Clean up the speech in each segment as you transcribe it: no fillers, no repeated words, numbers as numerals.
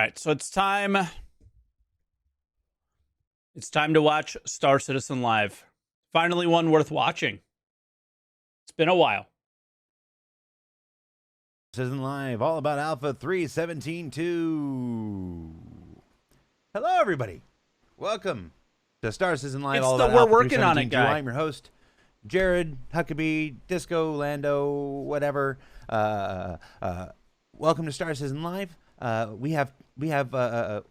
right, so it's time. It's time to watch Star Citizen live. Finally, one worth watching. It's been a while. Citizen Live, all about Alpha 3.17.2. Hello, everybody. Welcome to Star Citizen Live, It's all the about we're Alpha working on it 3.17.2. guy. I'm your host, Jared Huckabee, Disco, Lando, whatever. Welcome to Star Citizen Live. We have the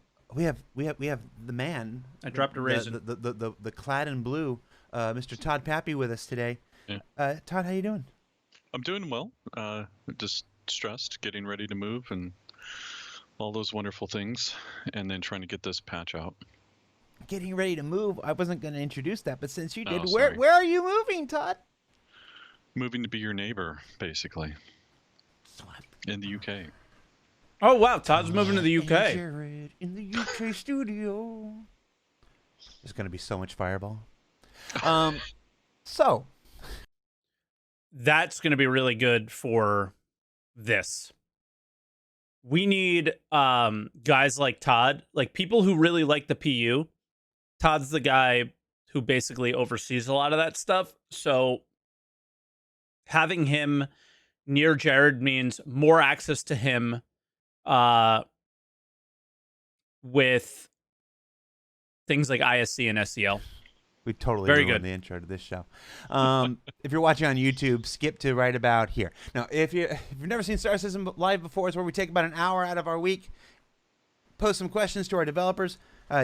man. I dropped a raisin. The clad in blue, Mr. Todd Pappy, with us today. Yeah. Todd, how you doing? I'm doing well. Just stressed, getting ready to move and all those wonderful things, and then trying to get this patch out. Getting ready to move. I wasn't going to introduce that, but since you did, Oh, where sorry. are you moving, Todd? Moving to be your neighbor, basically, in the UK. Oh, wow. Todd's moving to the And UK. Jared in the UK studio. There's going to be so much Fireball. So, That's going to be really good for this. We need guys like Todd, like people who really like the PU. Todd's the guy who basically oversees a lot of that stuff. So having him near Jared means more access to him with things like ISC and SEL. we totally Very ruined good. the intro to this show. If you're watching on YouTube, skip to right about here. Now, if you've never seen Star Citizen Live before, it's where we take about an hour out of our week, post some questions to our developers.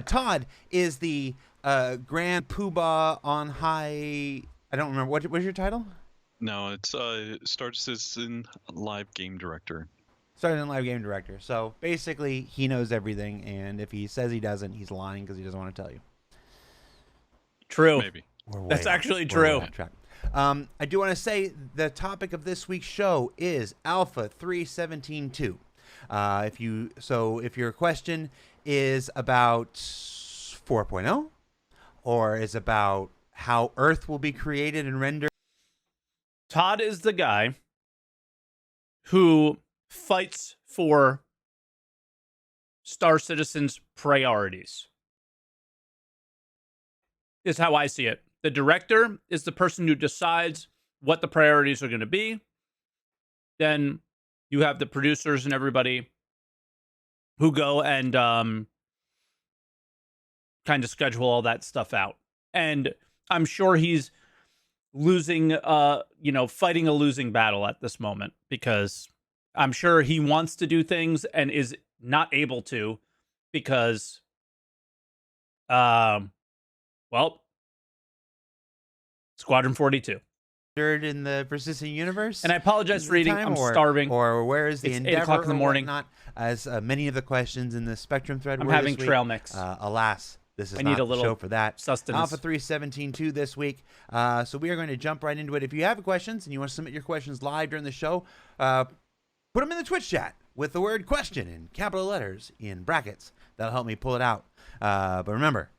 Todd is the Grand Poobah on high. I don't remember. What's your title? No, it's Star Citizen Live Game Director. Starting Live Game Director. So basically, he knows everything, and if he says he doesn't, he's lying because he doesn't want to tell you. True. Maybe. That's actually We're true. way off track. I do want to say the topic of this week's show is Alpha 3.17.2. If your question is about 4.0 or is about how Earth will be created and rendered, Todd is the guy who fights for Star Citizen's priorities. Is how I see it. The director is the person who decides what the priorities are going to be. Then you have the producers and everybody who go and kind of schedule all that stuff out. And I'm sure he's losing, fighting a losing battle at this moment because I'm sure he wants to do things and is not able to because, Squadron 42. in the persistent universe. And I apologize for eating. I'm starving. Or where is the It's 8 Endeavor o'clock in the or morning. whatnot, as many of the questions in the Spectrum thread I'm were having this week. trail mix. Alas, this is I not need a the little show for that. sustenance. Alpha 3.17.2 this week. So we are going to jump right into it. If you have questions and you want to submit your questions live during the show, put them in the Twitch chat with the word question in capital letters in brackets. That'll help me pull it out. But remember,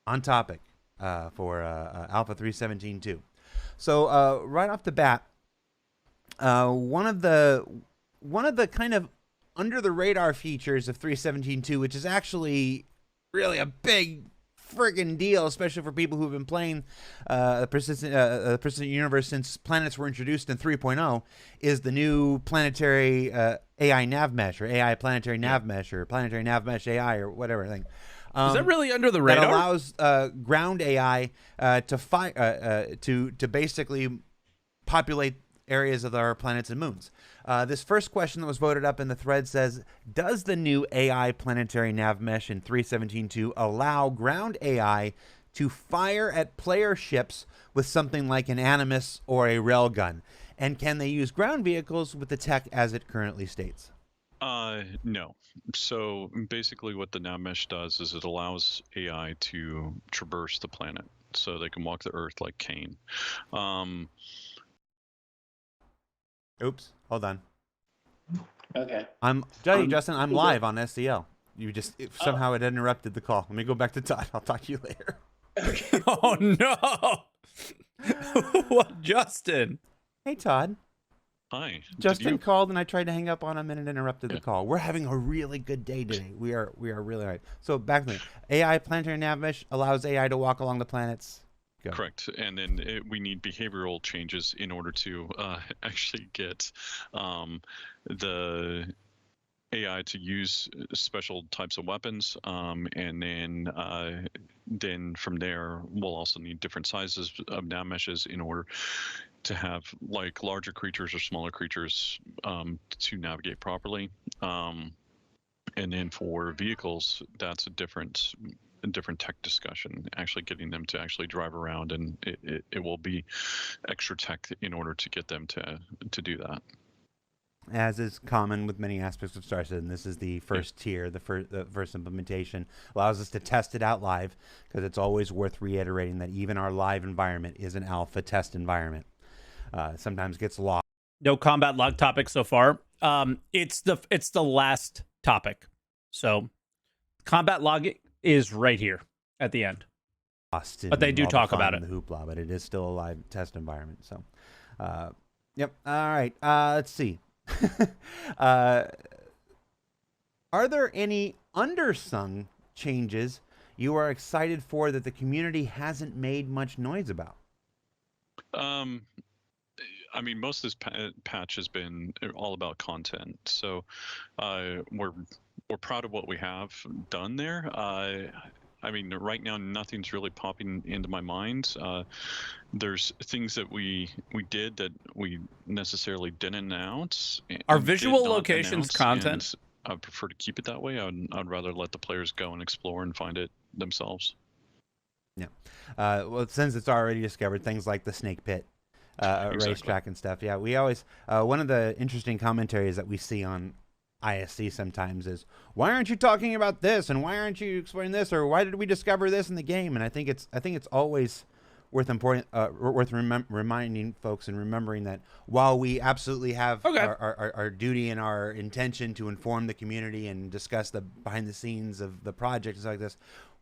on topic for Alpha 3.17.2. So right off the bat, one of the kind of under the radar features of 3.17.2, which is actually really a big friggin' deal, especially for people who've been playing the persistent universe since planets were introduced in 3.0, is the new planetary AI nav mesh or AI planetary nav mesh or planetary nav mesh AI or whatever thing. Is that really under the radar? That allows ground AI to basically populate areas of our planets and moons. This first question that was voted up in the thread says, does the new AI planetary nav mesh in 3.17.2 allow ground AI to fire at player ships with something like an Animus or a railgun? And can they use ground vehicles with the tech as it currently states? No. So basically what the nav mesh does is it allows AI to traverse the planet so they can walk the Earth like Cain. Oops, hold on. Okay. Justin, I'm live on SCL. Somehow it interrupted the call. Let me go back to Todd. I'll talk to you later. Okay. Oh, no. What, Justin? Hey, Todd. Hi. Justin called and I tried to hang up on him and it interrupted the call. We're having a really good day today. We are really all right. So back to the AI planetary nav mesh allows AI to walk along the planets. Go. Correct. And then we need behavioral changes in order to actually get the AI to use special types of weapons, and then from there we'll also need different sizes of nav meshes in order to have like larger creatures or smaller creatures to navigate properly. And then for vehicles, that's a different tech discussion, actually getting them to actually drive around, and it will be extra tech in order to get them to do that. As is common with many aspects of Star Citizen, this is the first tier, the first implementation. Allows us to test it out live, because it's always worth reiterating that even our live environment is an alpha test environment. Sometimes gets lost. No combat log topic so far. It's the last topic. So combat log is right here at the end. But they do talk about it. The hoopla, but it is still a live test environment. So, yep. All right. Let's see. Are there any undersung changes you are excited for that the community hasn't made much noise about? I mean, most of this patch has been all about content, so we're proud of what we have done there. I mean, right now nothing's really popping into my mind. There's things that we did that we necessarily didn't announce. Are visual locations content? I prefer to keep it that way. I'd rather let the players go and explore and find it themselves. Yeah. Well, since it's already discovered, things like the snake pit. Exactly. Racetrack and stuff. Yeah, we always one of the interesting commentaries that we see on ISC sometimes is, why aren't you talking about this, and why aren't you explaining this, or why did we discover this in the game? And I think it's always worth reminding folks and remembering that while we absolutely have our duty and our intention to inform the community and discuss the behind the scenes of the project and stuff like this,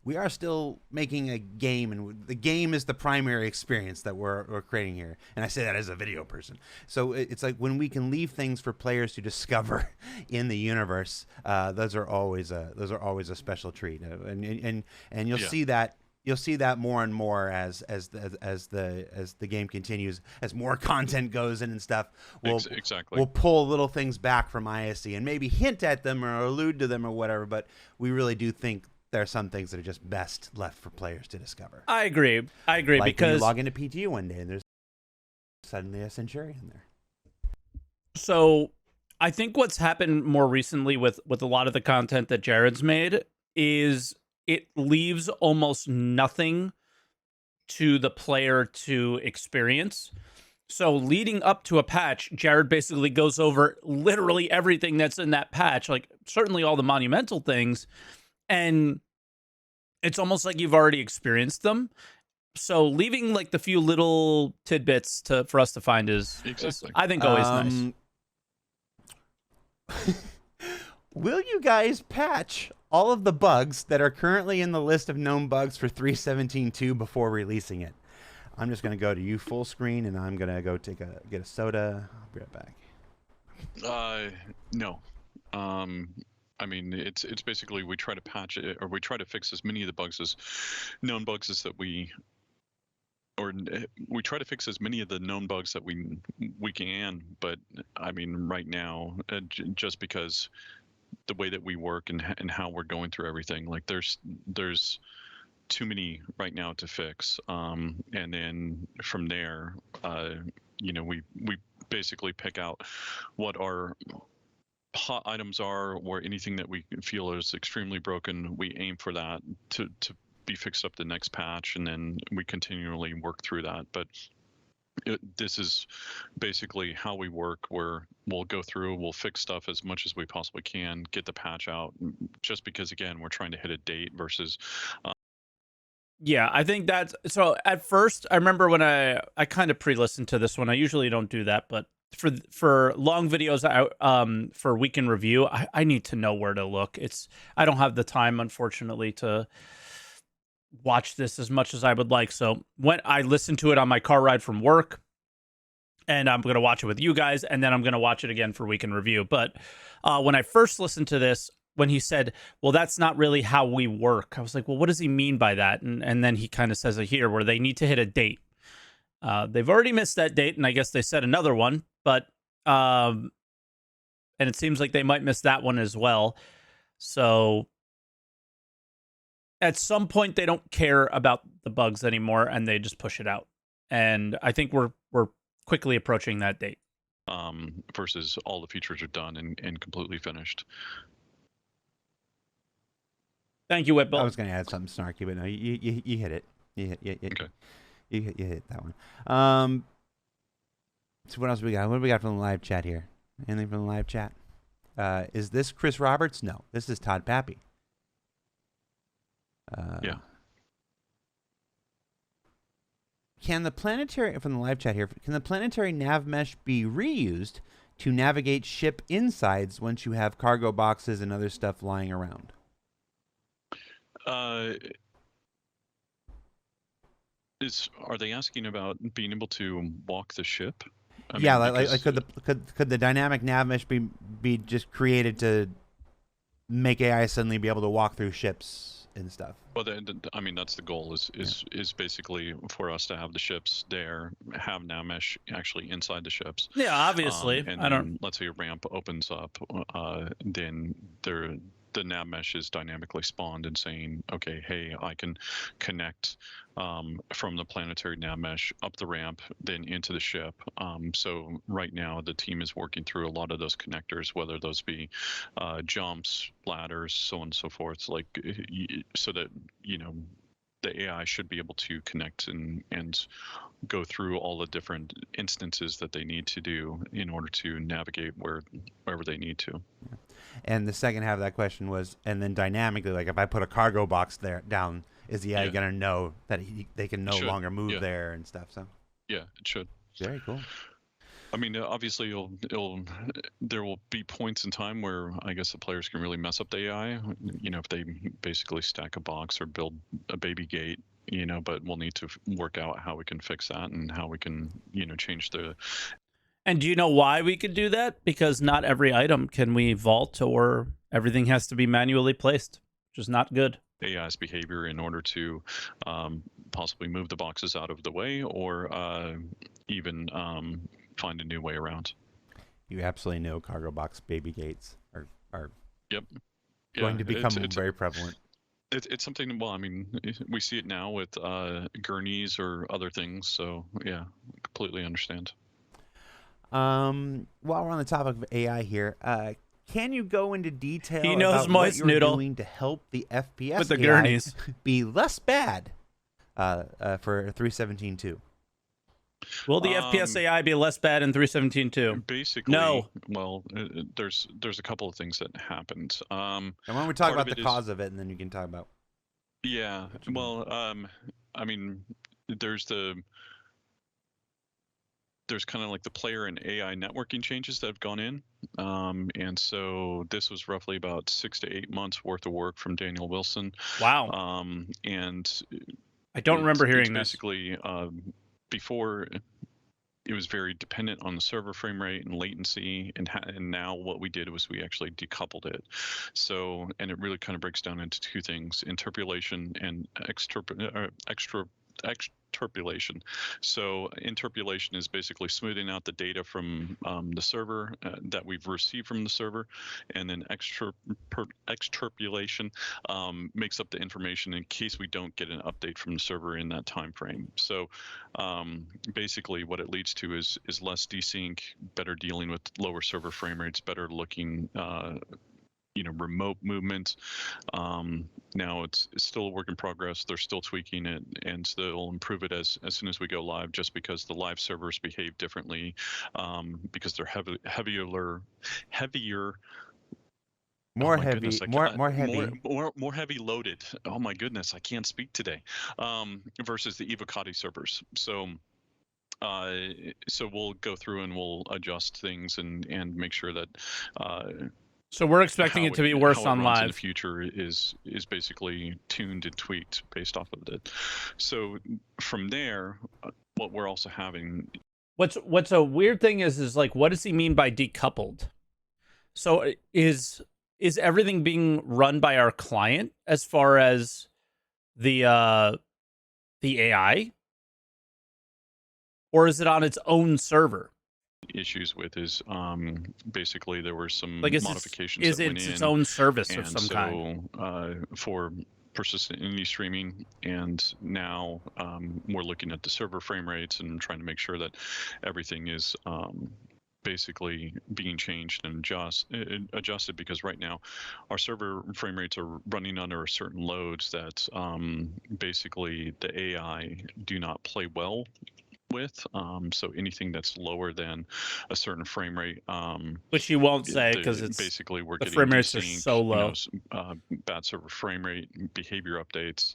we are still making a game, and the game is the primary experience that we're creating here. And I say that as a video person. So it's like when we can leave things for players to discover in the universe, those are always a special treat. And you'll see that. You'll see that more and more as the game continues, as more content goes in and stuff. We'll pull little things back from ISC and maybe hint at them or allude to them or whatever. But we really do think there are some things that are just best left for players to discover. I agree. Like because when you log into PTU one day and there's suddenly a Centurion there. So I think what's happened more recently with a lot of the content that Jared's made is it leaves almost nothing to the player to experience. So leading up to a patch, Jared basically goes over literally everything that's in that patch, like certainly all the monumental things, and it's almost like you've already experienced them. So leaving like the few little tidbits for us to find is I think always nice. Will you guys patch all of the bugs that are currently in the list of known bugs for 3.17.2 before releasing it? I'm just going to go to you full screen, and I'm going to go get a soda. I'll be right back. No. I mean, it's basically we try to patch it, or we try to fix as many of the bugs as known bugs as that we try to fix as many of the known bugs that we can. But I mean, right now, just because the way that we work and how we're going through everything, like there's too many right now to fix. And then from there, we basically pick out what our hot items are, or anything that we feel is extremely broken. We aim for that to be fixed up the next patch, and then we continually work through that. But this is basically how we work, where we'll go through, we'll fix stuff as much as we possibly can, get the patch out, just because again we're trying to hit a date versus yeah, I think that's so. At first, I remember when I kind of pre-listened to this one. I usually don't do that, but for long videos, for week in review, I need to know where to look. I don't have the time, unfortunately, to watch this as much as I would like. So when I listened to it on my car ride from work, and I'm going to watch it with you guys, and then I'm going to watch it again for week in review. But when I first listened to this, when he said, well, that's not really how we work, I was like, well, what does he mean by that? And then he kind of says it here, where they need to hit a date. They've already missed that date, and I guess they set another one, but and it seems like they might miss that one as well. So at some point, they don't care about the bugs anymore, and they just push it out. And I think we're quickly approaching that date. Versus all the features are done and completely finished. Thank you, Whitbill. I was going to add something snarky, but no, you hit it. You hit that one. So what else we got? What do we got from the live chat here? Anything from the live chat? Is this Chris Roberts? No, this is Todd Pappy. Yeah. Can the planetary, from the live chat here, can the planetary nav mesh be reused to navigate ship insides once you have cargo boxes and other stuff lying around? Are they asking about being able to walk the ship? Yeah, like could the dynamic nav mesh be just created to make AI suddenly be able to walk through ships and stuff? Well, I mean, that's the goal. Is basically for us to have the ships there, have nav mesh actually inside the ships. Yeah, obviously. And I don't. then let's say a ramp opens up, then the nav mesh is dynamically spawned and saying, okay, hey, I can connect from the planetary nav mesh up the ramp, then into the ship. So right now the team is working through a lot of those connectors, whether those be jumps, ladders, so on and so forth, like so that, you know, the AI should be able to connect and go through all the different instances that they need to do in order to navigate wherever they need to. Yeah. And the second half of that question was, and then dynamically, like if I put a cargo box there down, is the AI going to know that they can no longer move there and stuff? So yeah, it should. Very cool. I mean, obviously, there will be points in time where I guess the players can really mess up the AI. You know, if they basically stack a box or build a baby gate, you know, but we'll need to work out how we can fix that and how we can, you know, change the. And do you know why we could do that? Because not every item can we vault, or everything has to be manually placed, which is not good. AI's behavior in order to possibly move the boxes out of the way, or even find a new way around. You absolutely know cargo box baby gates are yep. going to become very prevalent. It's something, well, I mean, we see it now with gurneys or other things, so yeah, completely understand. While we're on the topic of AI here, can you go into detail about what you're noodle doing to help the FPS with the AI gurneys be less bad for 3.17.2? Will the FPS AI be less bad in 3.17.2? Basically, no. Well, there's a couple of things that happened. And when we talk about the cause of it, and then you can talk about. Yeah. Well, I mean, there's kind of like the player and AI networking changes that have gone in. And so this was roughly about 6 to 8 months worth of work from Daniel Wilson. Wow. And I don't remember hearing this. Basically, before it was very dependent on the server frame rate and latency, and now what we did was we actually decoupled it. So, and it really kind of breaks down into two things: interpolation and extrapolation. So interpolation is basically smoothing out the data from the server that we've received from the server, and then extrapolation makes up the information in case we don't get an update from the server in that time frame. So basically what it leads to is less desync, better dealing with lower server frame rates, better looking remote movement. Now it's still a work in progress. They're still tweaking it, and they'll improve it as soon as we go live, just because the live servers behave differently, because they're heavier. More heavy loaded. Oh my goodness, I can't speak today. Versus the Evocati servers. So we'll go through and we'll adjust things and make sure that so we're expecting it to be worse on live. In the future is basically tuned and tweaked based off of it. So from there, what we're also having What's a weird thing is like, what does he mean by decoupled? So is everything being run by our client as far as the AI, or is it on its own server? Issues with is basically there were some Like, modifications is that it went its in, own service of and some kind? so for persistent indie streaming, and now we're looking at the server frame rates and trying to make sure that everything is basically being changed and adjusted, because right now our server frame rates are running under certain loads that basically the AI do not play well with. So anything that's lower than a certain frame rate, Which you won't say because it's basically we're the getting frame rates are desync, so low. bad server frame rate, behavior updates.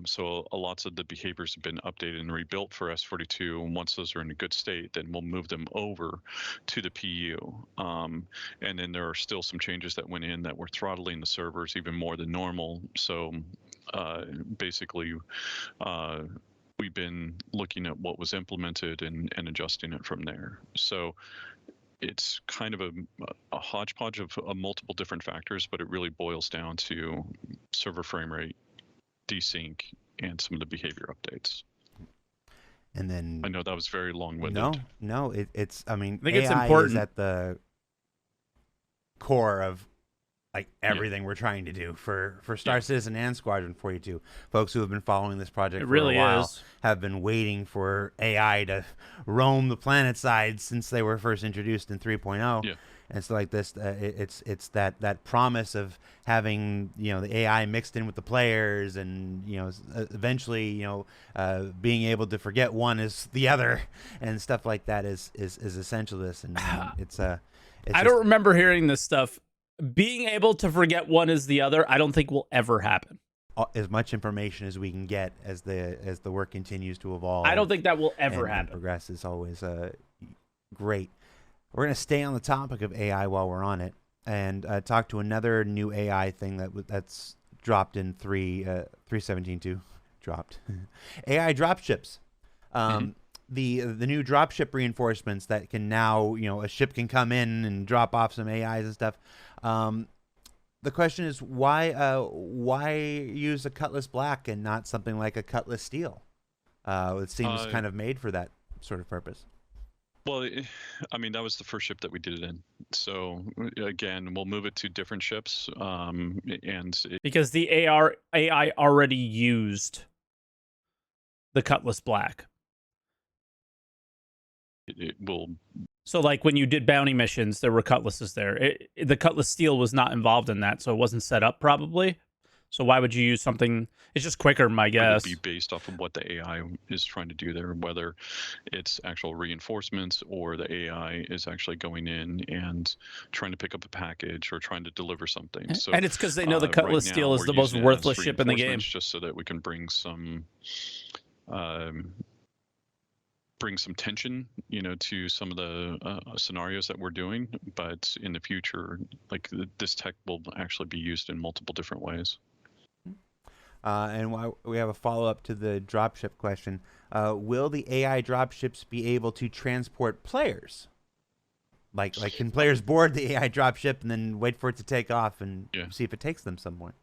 So lots of the behaviors have been updated and rebuilt for S42. And once those are in a good state, then we'll move them over to the PU. And then there are still some changes that went in that were throttling the servers even more than normal. So basically, we've been looking at what was implemented and adjusting it from there. So it's kind of a hodgepodge of multiple different factors, but it really boils down to server frame rate, desync, and some of the behavior updates. And then I know that was very long-winded. No, it's. I mean, I think AI it's important. is at the core of like everything we're trying to do for Star Citizen and Squadron 42. Folks who have been following this project for a while have been waiting for AI to roam the planet side since they were first introduced in 3.0. Yeah. And so like this, it's that promise of having the AI mixed in with the players, and eventually being able to forget one is the other, and stuff like that is essential to this. And it's I don't remember hearing this stuff. Being able to forget one is the other, I don't think will ever happen. As much information as we can get as the work continues to evolve. I don't think that will ever happen. And progress is always great. We're going to stay on the topic of AI while we're on it, and talk to another new AI thing that's dropped in 3.17.2. Dropped. AI dropships. The new dropship reinforcements that can now, a ship can come in and drop off some AIs and stuff. The question is why use a Cutlass Black and not something like a Cutlass Steel? It seems kind of made for that sort of purpose. Well, I mean, that was the first ship that we did it in. So again, we'll move it to different ships, because the AI already used the Cutlass Black. It will. So, like when you did bounty missions, there were cutlasses there. The Cutlass Steel was not involved in that, so it wasn't set up probably. So why would you use something? It's just quicker, my guess. It would be based off of what the AI is trying to do there, whether it's actual reinforcements or the AI is actually going in and trying to pick up a package or trying to deliver something. So, and it's because they know the Cutlass right Steel now is the we're most using it worthless as ship in the game. just so that we can bring some tension, to some of the scenarios that we're doing. But in the future, like this tech will actually be used in multiple different ways. And we have a follow-up to the dropship question. Will the AI dropships be able to transport players? Like can players board the AI dropship and then wait for it to take off and see if it takes them somewhere?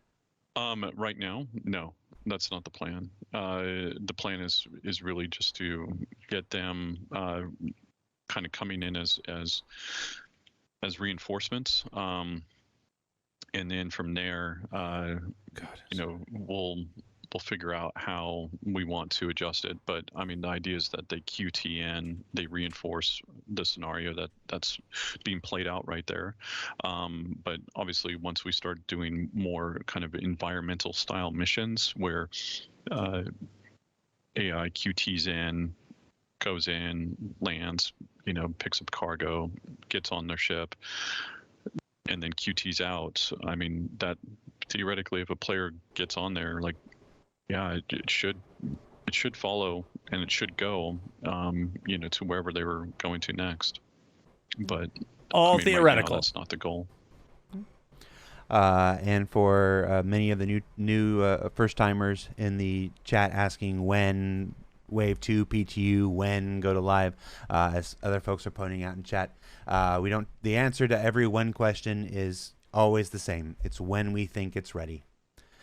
Right now, no. That's not the plan. The plan is really just to get them kind of coming in as reinforcements, and then from there, we'll figure out how we want to adjust it. But I mean, the idea is that they QTN, they reinforce the scenario that's being played out right there. But obviously, once we start doing more kind of environmental style missions where AI QTs in, goes in, lands, picks up cargo, gets on their ship, and then QTs out. I mean, that theoretically, if a player gets on there, like, it should follow and it should go, to wherever they were going to next. But all theoretical. Right now, that's not the goal. And for many of the new first timers in the chat asking when Wave 2 PTU when go to live, as other folks are pointing out in chat. The answer to every when question is always the same. It's when we think it's ready.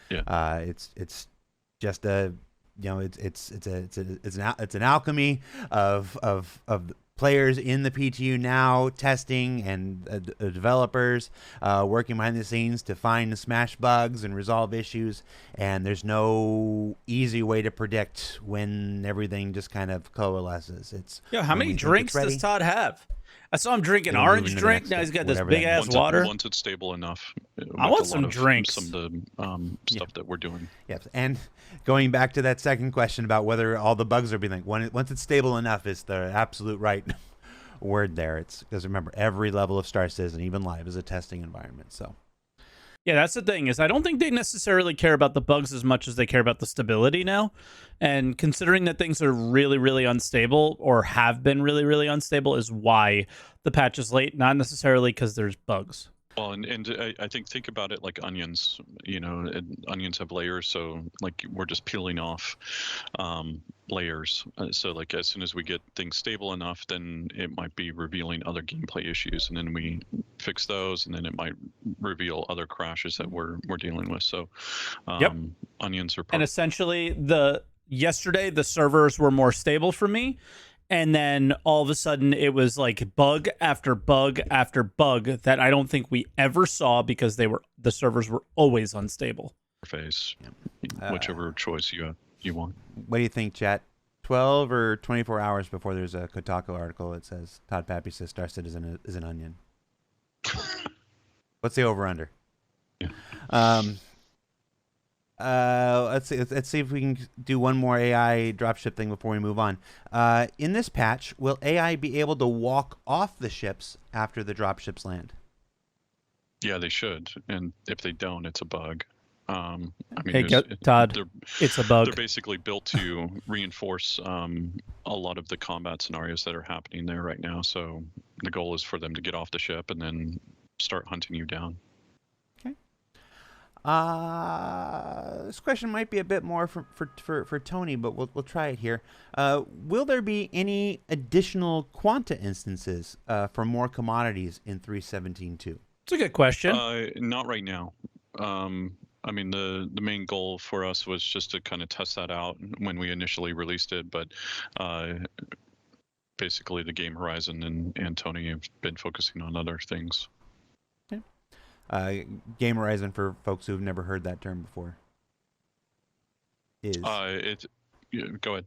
Yeah. It's just a, it's an alchemy of players in the PTU now, testing, and developers working behind the scenes to find the smash bugs and resolve issues. And there's no easy way to predict when everything just kind of coalesces. How many drinks does Todd have? I saw him drinking orange drink. Now he's got this big ass water. Once it's stable enough. I want some drinks. Some of the stuff that we're doing. Yes, and going back to that second question about whether all the bugs are being once it's stable enough is the absolute right word there. It's because remember, every level of Star Citizen, even live, is a testing environment. So. Yeah, that's the thing, is I don't think they necessarily care about the bugs as much as they care about the stability now. And considering that things are really, really unstable, or have been really, really unstable, is why the patch is late, not necessarily because there's bugs. Well, and I think about it like onions. Onions have layers, so like we're just peeling off layers. So like as soon as we get things stable enough, then it might be revealing other gameplay issues, and then we fix those, and then it might reveal other crashes that we're dealing with. So onions are. And essentially, yesterday the servers were more stable for me. And then all of a sudden it was like bug after bug after bug that I don't think we ever saw, because the servers were always unstable. Phase, whichever choice you want. What do you think, chat? 12 or 24 hours before there's a Kotaku article that says Todd Pappy says Star Citizen is an onion. What's the over under? Yeah. Let's see if we can do one more AI dropship thing before we move on. In this patch, will AI be able to walk off the ships after the dropships land? Yeah, they should. And if they don't, it's a bug. Todd, it's a bug. They're basically built to reinforce a lot of the combat scenarios that are happening there right now. So the goal is for them to get off the ship and then start hunting you down. This question might be a bit more for Tony, but we'll try it here. Will there be any additional Quanta instances for more commodities in 3.17.2? It's a good question. Not right now. The main goal for us was just to kind of test that out when we initially released it, but basically the game horizon and Tony have been focusing on other things. Game horizon, for folks who've never heard that term before, is go ahead.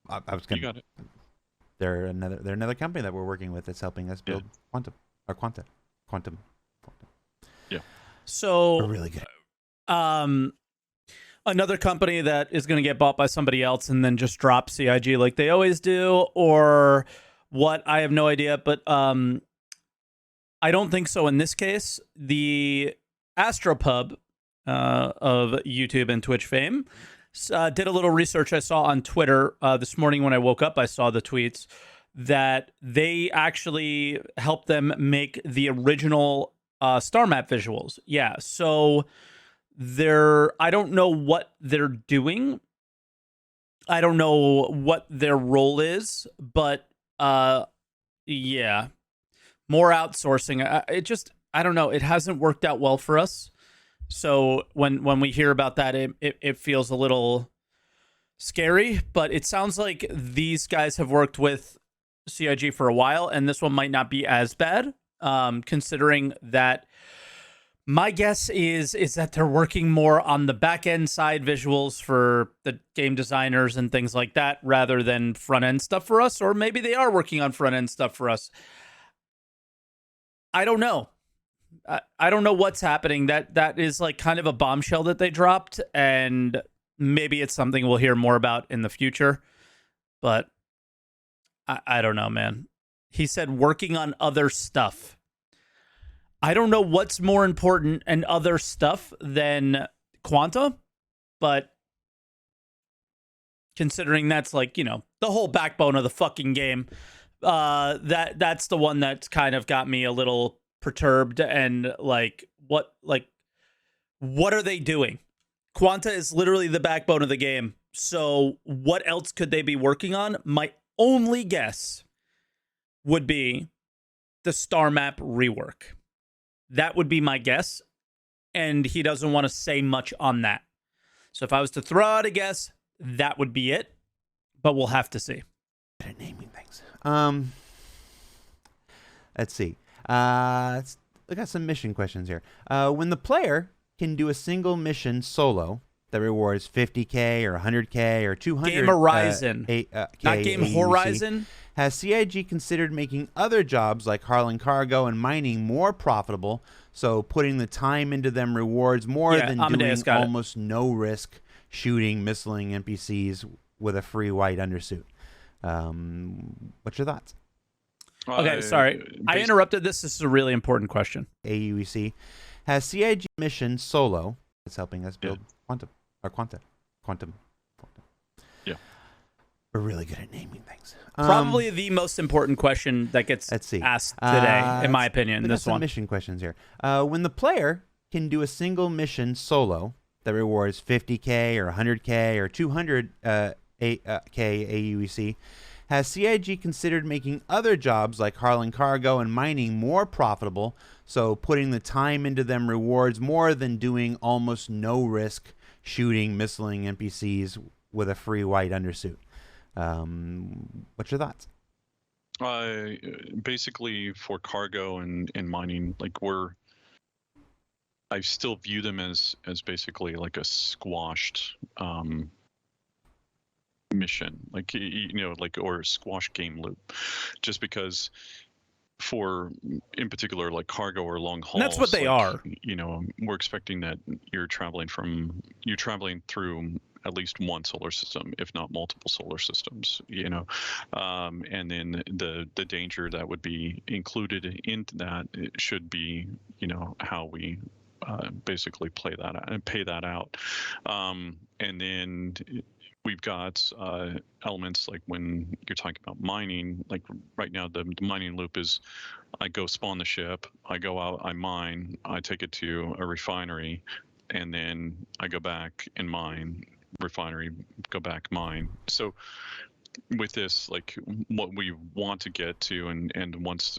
I was gonna, you got it. They're another company that we're working with that's helping us build quantum. Yeah. So we're really good. Another company that is going to get bought by somebody else and then just drop CIG like they always do, or what? I have no idea, but I don't think so in this case. The Astropub of YouTube and Twitch fame did a little research. I saw on Twitter this morning when I woke up. I saw the tweets that they actually helped them make the original star map visuals. Yeah, so I don't know what they're doing. I don't know what their role is, but yeah. More outsourcing. I don't know. It hasn't worked out well for us. So when we hear about that, it feels a little scary. But it sounds like these guys have worked with CIG for a while, and this one might not be as bad, considering that my guess is that they're working more on the back end side visuals for the game designers and things like that, rather than front end stuff for us. Or maybe they are working on front end stuff for us. I don't know. I don't know what's happening. That is like kind of a bombshell that they dropped, and maybe it's something we'll hear more about in the future. But I don't know, man. He said working on other stuff. I don't know what's more important and other stuff than Quanta, but considering that's like, the whole backbone of the fucking game, that's the one that's kind of got me a little perturbed. And what are they doing? Quanta is literally the backbone of the game. So what else could they be working on? My only guess would be the star map rework. That would be my guess. And he doesn't want to say much on that. So if I was to throw out a guess, that would be it. But we'll have to see. Naming things. Let's see. I got some mission questions here. When the player can do a single mission solo that rewards 50K or 100K or 200 Game Horizon. Not Game AUC, Horizon. Has CIG considered making other jobs like hauling cargo and mining more profitable, so putting the time into them rewards more than Amadeus doing almost no risk shooting, missiling NPCs with a free white undersuit? What's your thoughts? Okay, sorry. I interrupted this. This is a really important question. AUEC. Has CIG mission solo that's helping us build quantum. Yeah. We're really good at naming things. Probably the most important question that gets asked today, in my opinion. This one. Mission questions here. When the player can do a single mission solo that rewards 50K or 100K or 200K AUEC, has CIG considered making other jobs like hauling cargo and mining more profitable, so putting the time into them rewards more than doing almost no risk shooting, missiling NPCs with a free white undersuit? What's your thoughts? Basically, for cargo and mining, like I still view them as basically like a squashed mission, like or a squash game loop, just because for in particular like cargo or long hauls, that's what they are. We're expecting that you're traveling through at least one solar system, if not multiple solar systems, and then the danger that would be included into that should be, how we basically play that out and pay that out. And then we've got elements like when you're talking about mining, like right now the mining loop is I go spawn the ship, I go out, I mine, I take it to a refinery, and then I go back and mine, refinery, go back, mine. So with this, like what we want to get to, and once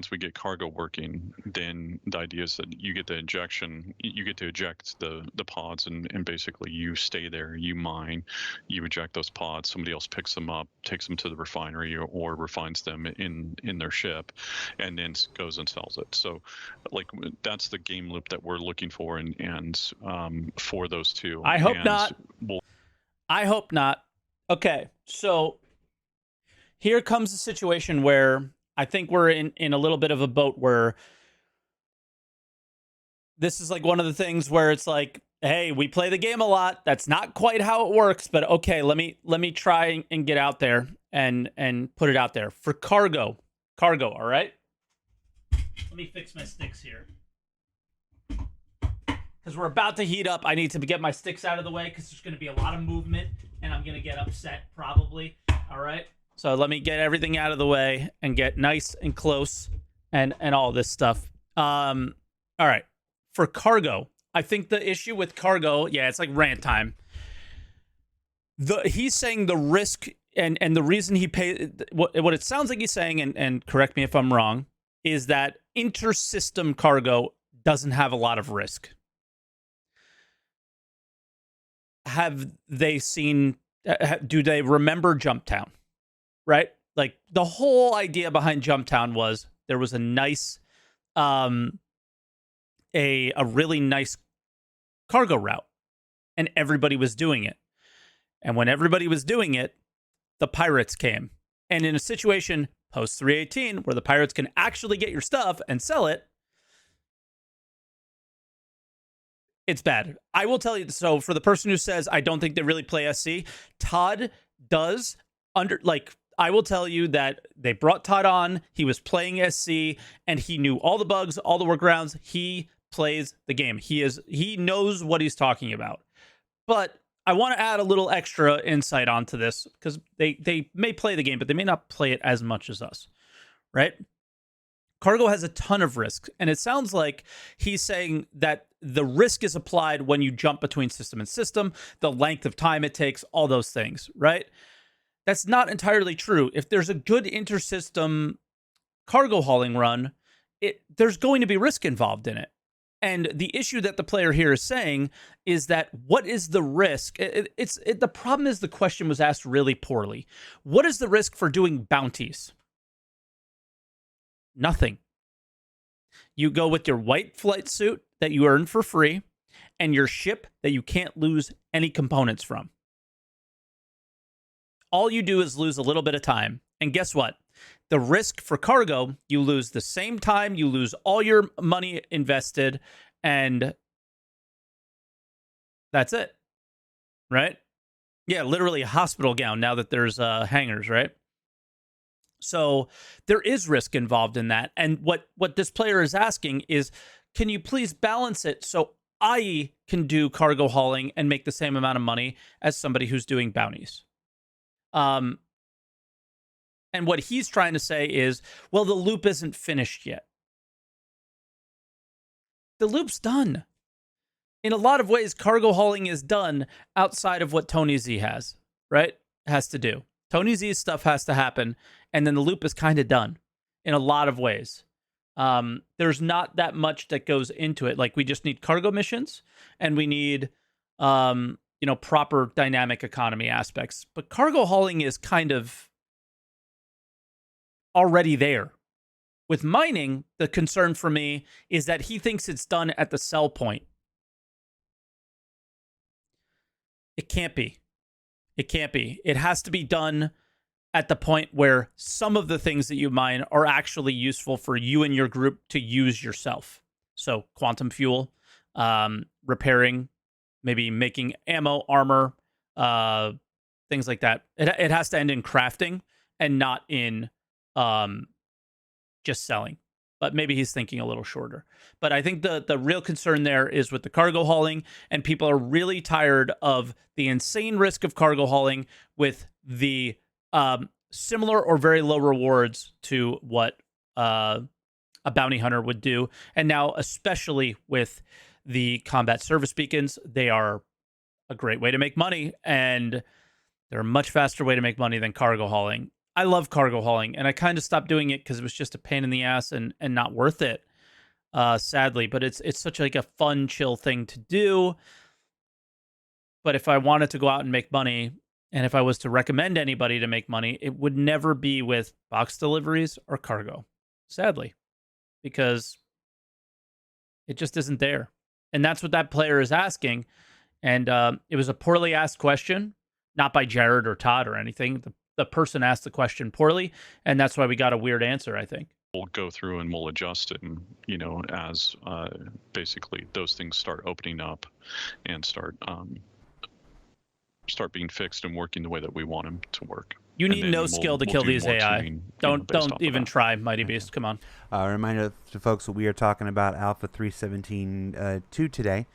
we get cargo working, then the idea is that you get the ejection, you get to eject the pods, and basically you stay there, you mine, you eject those pods, somebody else picks them up, takes them to the refinery, or refines them in their ship, and then goes and sells it. So like that's the game loop that we're looking for, and for those two. I hope not. I hope not. Okay, so here comes a situation where I think we're in a little bit of a boat where this is like one of the things where it's like, hey, we play the game a lot. That's not quite how it works, but okay, let me try and get out there and put it out there. For cargo, all right? Let me fix my sticks here. Because we're about to heat up. I need to get my sticks out of the way because there's going to be a lot of movement and I'm going to get upset probably. All right. So let me get everything out of the way and get nice and close and all this stuff. All right. For cargo, I think the issue with cargo, it's like rant time. He's saying the risk and the reason he paid, what it sounds like he's saying, and correct me if I'm wrong, is that intersystem cargo doesn't have a lot of risk. Have they seen, do they remember Jumptown, right? Like the whole idea behind Jumptown was there was a nice, a really nice cargo route and everybody was doing it. And when everybody was doing it, the pirates came. And in a situation post 318 where the pirates can actually get your stuff and sell it, it's bad. I will tell you. So for the person who says, I don't think they really play SC, Todd does I will tell you that they brought Todd on. He was playing SC and he knew all the bugs, all the workarounds. He plays the game. He knows what he's talking about. But I want to add a little extra insight onto this because they may play the game, but they may not play it as much as us, right? Cargo has a ton of risk, and it sounds like he's saying that the risk is applied when you jump between system and system, the length of time it takes, all those things, right? That's not entirely true. If there's a good intersystem cargo hauling run, there's going to be risk involved in it. And the issue that the player here is saying is that what is the risk? The problem is the question was asked really poorly. What is the risk for doing bounties? Nothing. You go with your white flight suit that you earn for free and your ship that you can't lose any components from. All you do is lose a little bit of time. And guess what? The risk for cargo, you lose the same time, you lose all your money invested, and that's it. Right? Yeah, literally a hospital gown now that there's hangars, right? So there is risk involved in that. And what this player is asking is, can you please balance it so I can do cargo hauling and make the same amount of money as somebody who's doing bounties? And what he's trying to say is, well, the loop isn't finished yet. The loop's done. In a lot of ways, cargo hauling is done outside of what Tony Z has, right? Has to do. Tony Z's stuff has to happen, and then the loop is kind of done in a lot of ways. There's not that much that goes into it. Like, we just need cargo missions, and we need, proper dynamic economy aspects. But cargo hauling is kind of already there. With mining, the concern for me is that he thinks it's done at the sell point. It can't be. It can't be. It has to be done at the point where some of the things that you mine are actually useful for you and your group to use yourself. So quantum fuel, repairing, maybe making ammo, armor, things like that. It has to end in crafting and not in just selling. But maybe he's thinking a little shorter. But I think the real concern there is with the cargo hauling, and people are really tired of the insane risk of cargo hauling with the similar or very low rewards to what a bounty hunter would do. And now, especially with the combat service beacons, they are a great way to make money, and they're a much faster way to make money than cargo hauling. I love cargo hauling, and I kind of stopped doing it because it was just a pain in the ass and not worth it, sadly. But it's such like a fun, chill thing to do. But if I wanted to go out and make money, and if I was to recommend anybody to make money, it would never be with box deliveries or cargo, sadly, because it just isn't there. And that's what that player is asking. And it was a poorly asked question, not by Jared or Todd or anything. The person asked the question poorly, and that's why we got a weird answer, I think. We'll go through and we'll adjust it, and, as basically those things start opening up and start being fixed and working the way that we want them to work. You need no skill to kill these AI. Tuning, don't even try, Mighty Beast. Come on. A reminder to folks that we are talking about Alpha 317.2 today.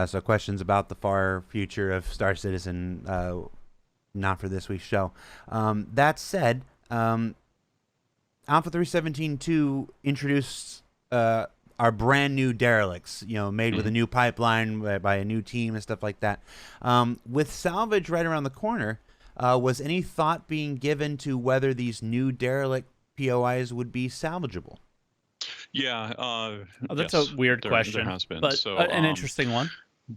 So questions about the far future of Star Citizen, not for this week's show. That said, Alpha 317.2 introduced our brand new derelicts, made with a new pipeline by a new team and stuff like that. With salvage right around the corner, was any thought being given to whether these new derelict POIs would be salvageable? Yeah. That's yes, a weird question, there has been. but So, an interesting one.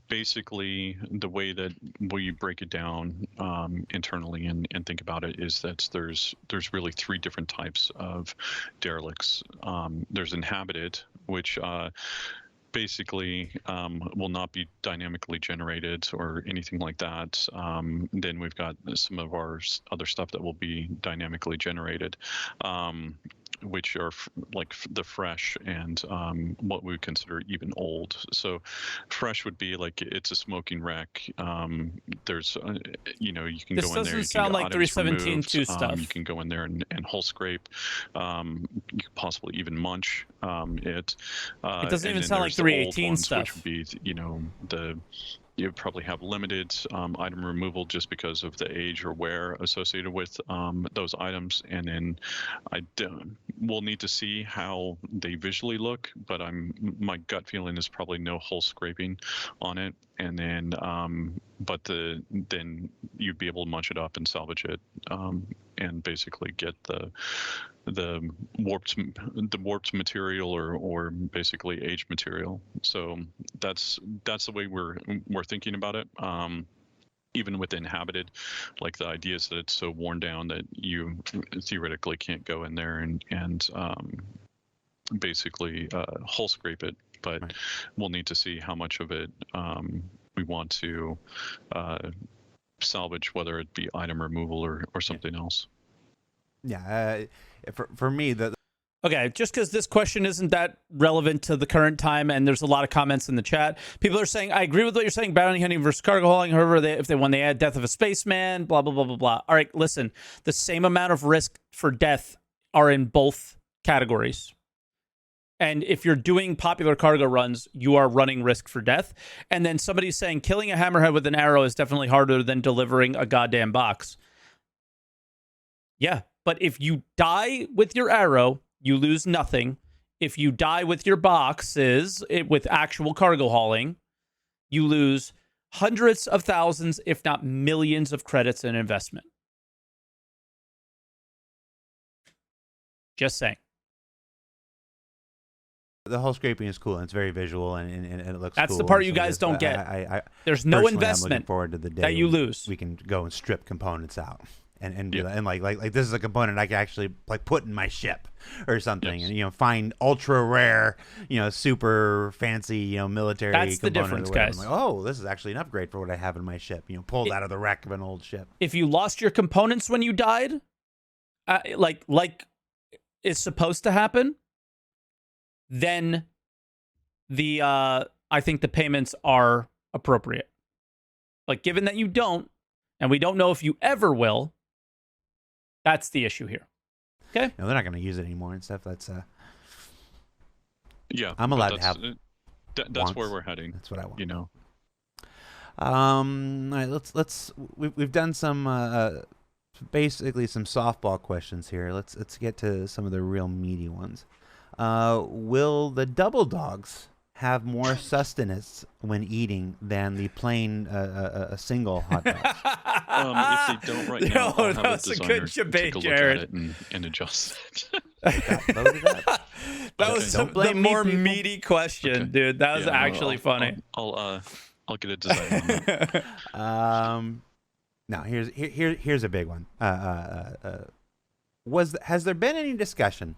Basically, the way that we break it down internally and think about it is that there's really three different types of derelicts. There's inhabited, which basically will not be dynamically generated or anything like that. Then we've got some of our other stuff that will be dynamically generated, which are like the fresh and what we would consider even old. So fresh would be like it's a smoking wreck. There's, you can this go in there. Doesn't sound like 317.2 stuff. You can go in there and hull scrape. You could possibly even munch it. It doesn't even sound like 318 stuff. Which would be, you probably have limited item removal just because of the age or wear associated with those items. And then we'll need to see how they visually look, but my gut feeling is probably no hull scraping on it. And then, then you'd be able to munch it up and salvage it, and basically get the warped material or basically aged material. So that's the way we're thinking about it. Even with inhabited, like the idea is that it's so worn down that you theoretically can't go in there and basically hull scrape it, but right. We'll need to see how much of it we want to salvage, whether it be item removal or something else. Yeah, for me, okay, just because this question isn't that relevant to the current time, and there's a lot of comments in the chat. People are saying, I agree with what you're saying, bounty hunting versus cargo hauling. However, if they add death of a spaceman, blah, blah, blah, blah, blah. All right, listen, the same amount of risk for death are in both categories. And if you're doing popular cargo runs, you are running risk for death. And then somebody's saying killing a hammerhead with an arrow is definitely harder than delivering a goddamn box. Yeah, but if you die with your arrow, you lose nothing. If you die with your boxes, with actual cargo hauling, you lose hundreds of thousands, if not millions of credits in investment. Just saying. The whole scraping is cool, and it's very visual, and it looks That's cool. the part you guys don't get. There's no investment. I'm looking forward to the day that you lose. We can go and strip components out. And do that. And like this is a component I can actually like put in my ship or something, yes. And find ultra rare, super fancy, military. That's the difference, guys. I'm like, oh, this is actually an upgrade for what I have in my ship. Pulled out of the wreck of an old ship. If you lost your components when you died, like is supposed to happen, then I think the payments are appropriate. Like, given that you don't, and we don't know if you ever will. That's the issue here. Okay? No, they're not going to use it anymore and stuff. That's yeah. I'm allowed to have. That's where we're heading. That's what I want. All right, let's we've done some basically some softball questions here. Let's get to some of the real meaty ones. Will the double dogs have more sustenance when eating than the plain a single hot dog? If they don't right now, I'll have that's a a good designer debate, take a look Jared. at it and adjust it. That was the more meaty question, okay. Dude. That was actually funny. I'll get a design on that. Now here's a big one. Has there been any discussion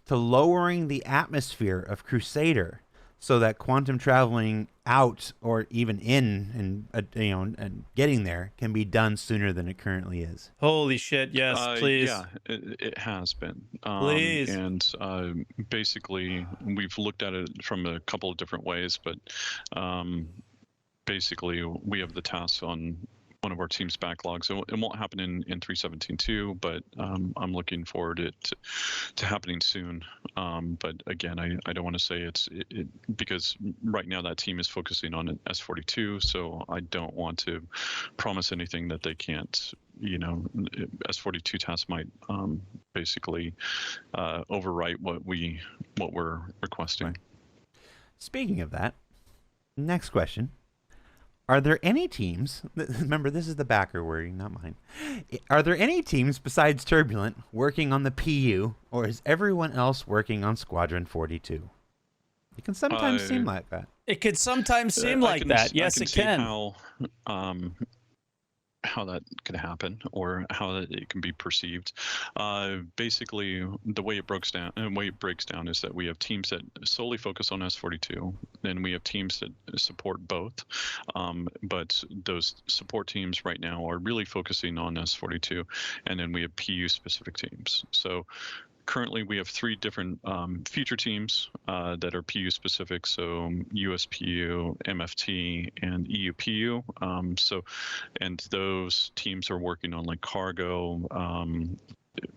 to lowering the atmosphere of Crusader so that quantum traveling out or even in and getting there can be done sooner than it currently is? Holy shit! Yes, please. Yeah, it has been. Please. And basically, we've looked at it from a couple of different ways, but basically, we have the tasks on one of our team's backlogs. It won't happen in 3.17.2, but I'm looking forward to happening soon. But again, I don't want to say it because right now that team is focusing on S42, so I don't want to promise anything that they can't. S42 tasks might basically overwrite what we're requesting. Right. Speaking of that, next question. Are there any teams, remember this is the backer wording, not mine. Are there any teams besides Turbulent working on the PU, or is everyone else working on Squadron 42? It can sometimes seem like that. It could sometimes seem like that. Yes, it can. How that could happen or how it can be perceived. Basically, the way it breaks down is that we have teams that solely focus on S42, then we have teams that support both. But those support teams right now are really focusing on S42, and then we have PU specific teams. So currently, we have 3 different feature teams that are PU specific, so USPU, MFT, and EUPU. And those teams are working on like cargo,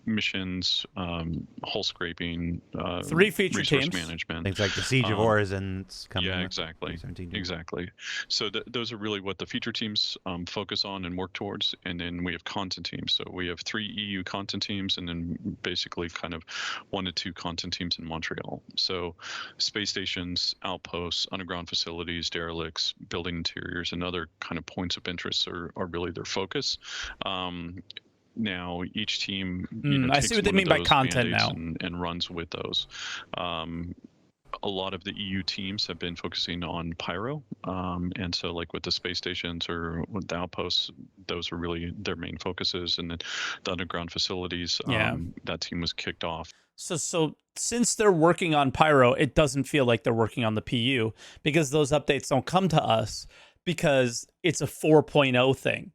missions, hull scraping, 3 feature resource teams. management. Things like the Siege of Horizons coming. Yeah, up. exactly. 2017. Exactly. So those are really what the feature teams focus on and work towards. And then we have content teams. So we have 3 EU content teams, and then basically kind of 1 to 2 content teams in Montreal. So space stations, outposts, underground facilities, derelicts, building interiors, and other kind of points of interest are really their focus. Now each team, I takes see what they one of mean by those content mandates now. and runs with those. A lot of the EU teams have been focusing on pyro, and so like with the space stations or with the outposts, those are really their main focuses. And then the underground facilities, that team was kicked off. So since they're working on pyro, it doesn't feel like they're working on the PU, because those updates don't come to us because it's a 4.0 thing.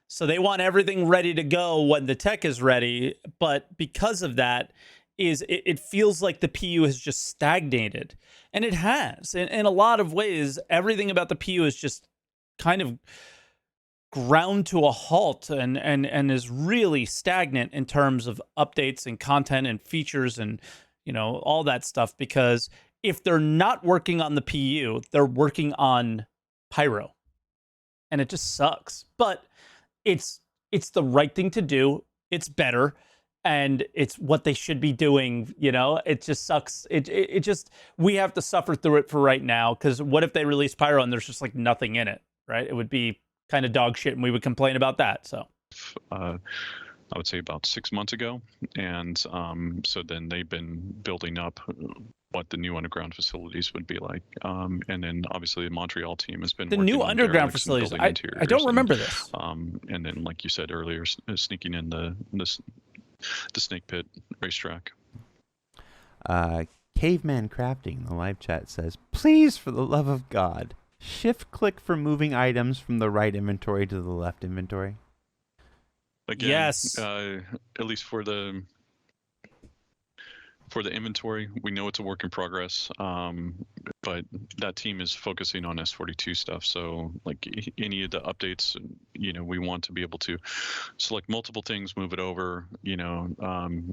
So they want everything ready to go when the tech is ready, but because of that, it feels like the PU has just stagnated, and it has. In a lot of ways, everything about the PU is just kind of ground to a halt and is really stagnant in terms of updates and content and features and all that stuff, because if they're not working on the PU, they're working on pyro, and it just sucks. But it's the right thing to do. It's better, and it's what they should be doing. It just sucks. It just, we have to suffer through it for right now, because what if they release pyro and there's just like nothing in it, right? It would be kind of dog shit, and we would complain about that. So I would say about 6 months ago, and so then they've been building up what the new underground facilities would be like, and then obviously the Montreal team has been the working new on underground derelicts and facilities, building I interiors don't remember this. and then, like you said earlier, sneaking in the snake pit racetrack. Caveman Crafting in the live chat says, please, for the love of God, shift click for moving items from the right inventory to the left inventory. Again, Yes. At least for the inventory, we know it's a work in progress, but that team is focusing on S42 stuff. So like any of the updates, we want to be able to select multiple things, move it over,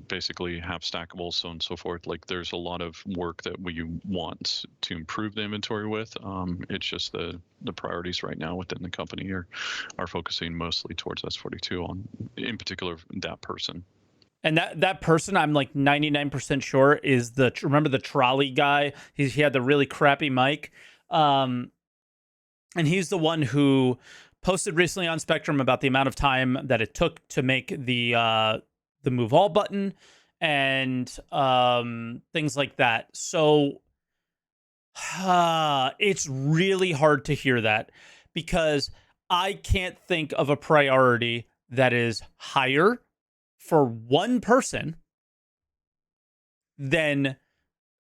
basically have stackables, so on and so forth. Like there's a lot of work that we want to improve the inventory with. It's just the priorities right now within the company are focusing mostly towards S42 on, in particular, that person. And that person, I'm like 99% sure, is remember the trolley guy? He had the really crappy mic. And he's the one who posted recently on Spectrum about the amount of time that it took to make the move all button and things like that. So it's really hard to hear that, because I can't think of a priority that is higher for one person than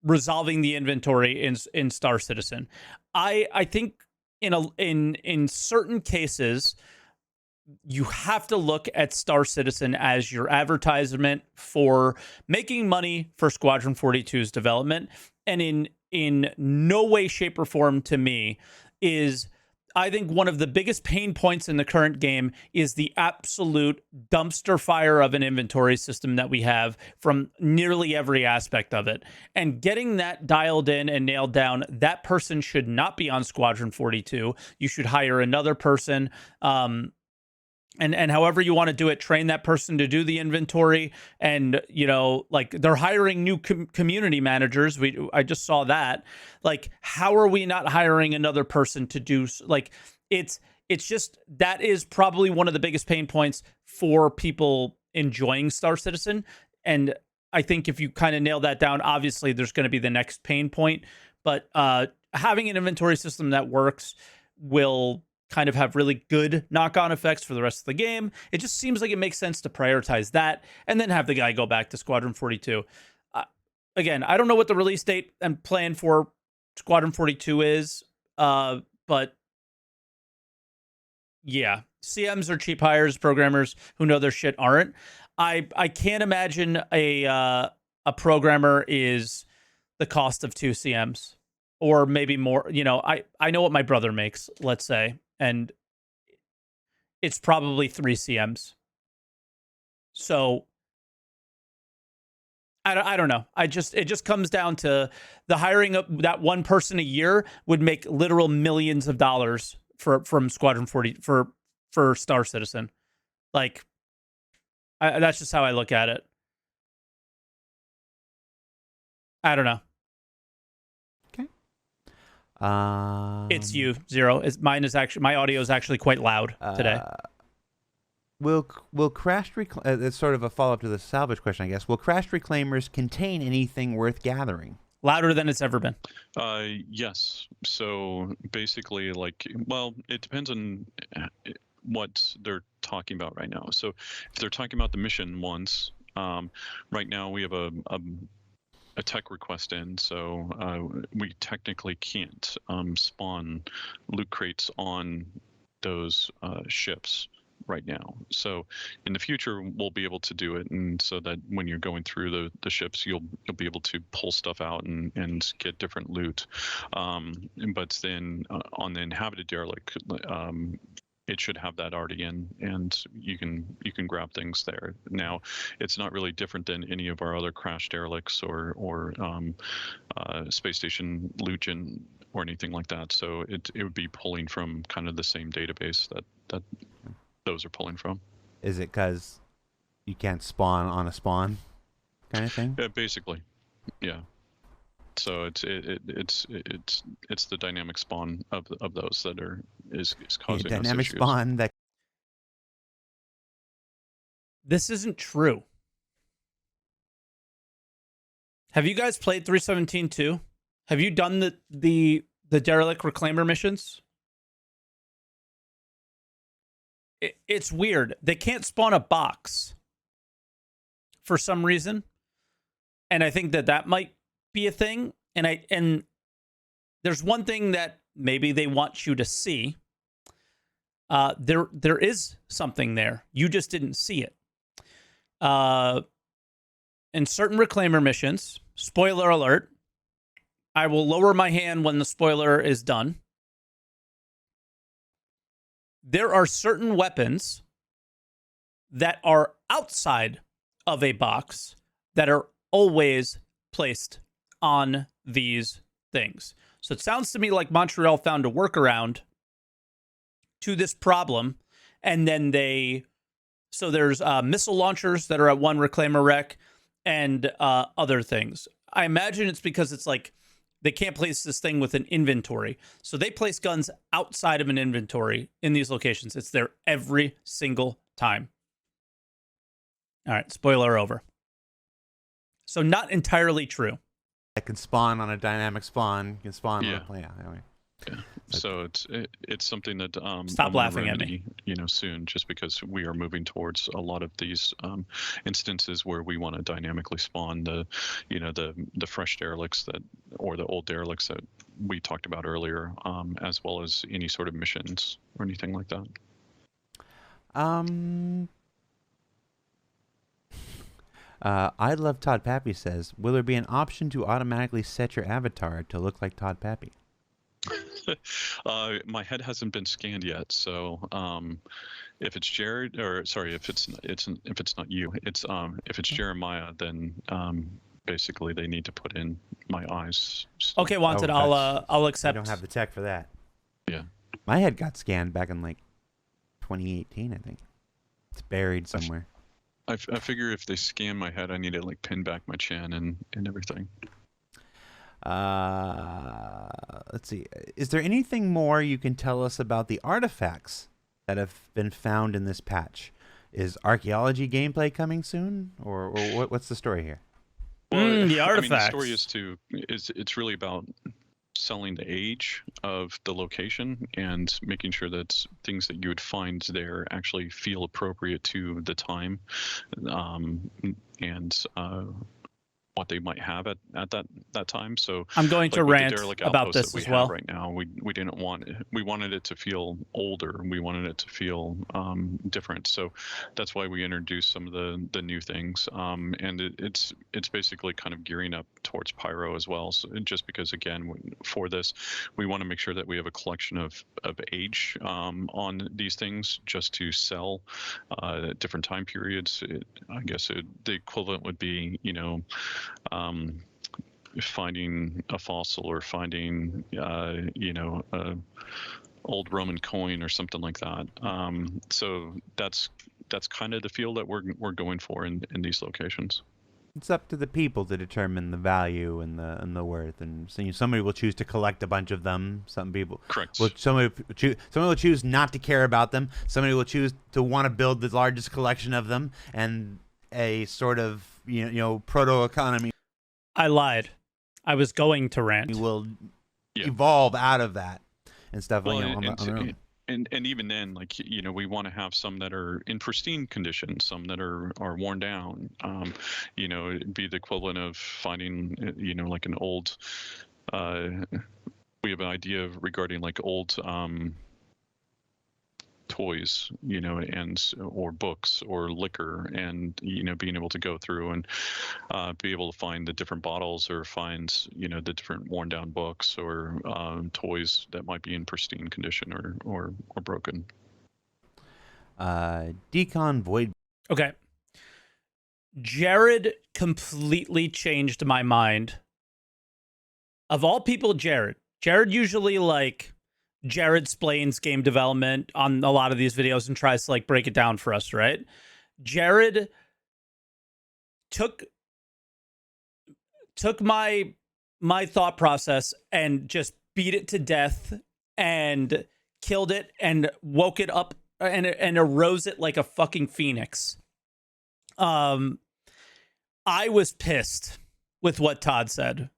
resolving the inventory in Star Citizen. I think in certain cases you have to look at Star Citizen as your advertisement for making money for Squadron 42's development, and in no way, shape, or form to me is, I think one of the biggest pain points in the current game is the absolute dumpster fire of an inventory system that we have from nearly every aspect of it. And getting that dialed in and nailed down, that person should not be on Squadron 42. You should hire another person. And however you want to do it, train that person to do the inventory. And, like they're hiring new community managers. I just saw that. Like, how are we not hiring another person to do, like, it's just, that is probably one of the biggest pain points for people enjoying Star Citizen. And I think if you kind of nail that down, obviously there's going to be the next pain point. But having an inventory system that works will kind of have really good knock-on effects for the rest of the game. It just seems like it makes sense to prioritize that and then have the guy go back to Squadron 42. Again, I don't know what the release date and plan for Squadron 42 is, but yeah, CMs are cheap hires. Programmers who know their shit aren't. I can't imagine a programmer is the cost of 2 CMs. Or maybe more. I know what my brother makes, let's say, and it's probably 3 CMs. So I don't know. It just comes down to the hiring of that one person a year would make literal millions of dollars from Squadron 40 for Star Citizen. Like, that's just how I look at it. I don't know. It's you, Zero. My audio is actually quite loud today. Will crashed it's sort of a follow-up to the salvage question, I guess. Will crashed reclaimers contain anything worth gathering? Louder than it's ever been. Yes. So basically, it depends on what they're talking about right now. So if they're talking about the mission ones, right now we have a tech request in, so we technically can't spawn loot crates on those ships right now. So in the future we'll be able to do it, and so that when you're going through the ships you'll be able to pull stuff out and get different loot. But then on the inhabited derelict, it should have that already in, and you can grab things there. Now, it's not really different than any of our other crashed derelicts or space station loot gen or anything like that. So it would be pulling from kind of the same database that those are pulling from. Is it because you can't spawn on a spawn kind of thing? Yeah, basically, yeah. So it's the dynamic spawn of those that is causing us dynamic issues. Spawn that. This isn't true. Have you guys played 317-2? Have you done the derelict reclaimer missions? It's weird. They can't spawn a box for some reason, and I think that might be a thing. And there's one thing that maybe they want you to see. There is something there. You just didn't see it. In certain reclaimer missions, spoiler alert, I will lower my hand when the spoiler is done. There are certain weapons that are outside of a box that are always placed on these things. So it sounds to me like Montreal found a workaround to this problem, and then so there's missile launchers that are at one reclaimer wreck and other things. I imagine it's because it's like they can't place this thing with an inventory. So they place guns outside of an inventory in these locations. It's there every single time. All right, spoiler over. So not entirely true. That can spawn on a dynamic spawn. Can spawn on a Yeah. So it's something that stop laughing at me. Soon, just because we are moving towards a lot of these instances where we want to dynamically spawn the fresh derelicts or the old derelicts that we talked about earlier, as well as any sort of missions or anything like that. I love Todd Pappy says, will there be an option to automatically set your avatar to look like Todd Pappy? My head hasn't been scanned yet, so if it's Jared, or sorry, if it's not you, if it's Jeremiah, then basically they need to put in my eyes. Okay, Wanted, I'll accept. I don't have the tech for that. Yeah, my head got scanned back in 2018, I think. It's buried somewhere. I figure if they scan my head, I need to pin back my chin and everything. Let's see. Is there anything more you can tell us about the artifacts that have been found in this patch? Is archaeology gameplay coming soon, or what's the story here? Well, the artifacts. The story it's really about selling the age of the location and making sure that things that you would find there actually feel appropriate to the time, and what they might have at that time. So I'm going to like with the rant derelict about outpost this that we as have well. right now, we didn't want we wanted it to feel older. We wanted it to feel different. So that's why we introduced some of the new things. And it's basically kind of gearing up towards pyro as well. So just because again for this, we want to make sure that we have a collection of age on these things just to sell at different time periods. I guess the equivalent would be, finding a fossil or finding, a old Roman coin or something like that. So that's kind of the feel that we're going for in these locations. It's up to the people to determine the value and the worth, and so somebody will choose to collect a bunch of them. Some people, correct. Somebody will choose not to care about them. Somebody will choose to want to build the largest collection of them, and a sort of proto economy. I lied. I was going to rant. Will evolve out of that and stuff. Well, on their own. And even then, like, we want to have some that are in pristine condition, some that are worn down. It'd be the equivalent of finding, like an old. We have an idea regarding like old toys, and or books or liquor, and being able to go through and be able to find the different bottles or find the different worn down books or toys that might be in pristine condition or broken. Decon Void. Okay. Jared completely changed my mind. Of all people, Jared usually Jared explains game development on a lot of these videos and tries to break it down for us, right? Jared took my thought process and just beat it to death and killed it and woke it up and arose it like a fucking phoenix. I was pissed with what Todd said,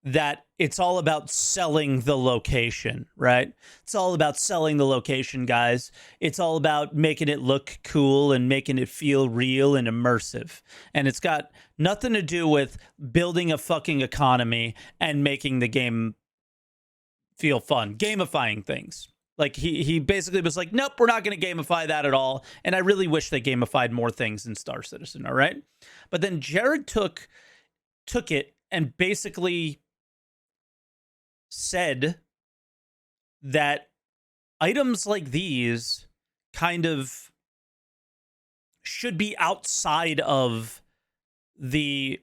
that it's all about selling the location, right? It's all about selling the location, guys. It's all about making it look cool and making it feel real and immersive. And it's got nothing to do with building a fucking economy and making the game feel fun, gamifying things. Like he basically was like, nope, we're not going to gamify that at all. And I really wish they gamified more things in Star Citizen, all right? But then Jared took it and basically said that items like these kind of should be outside of the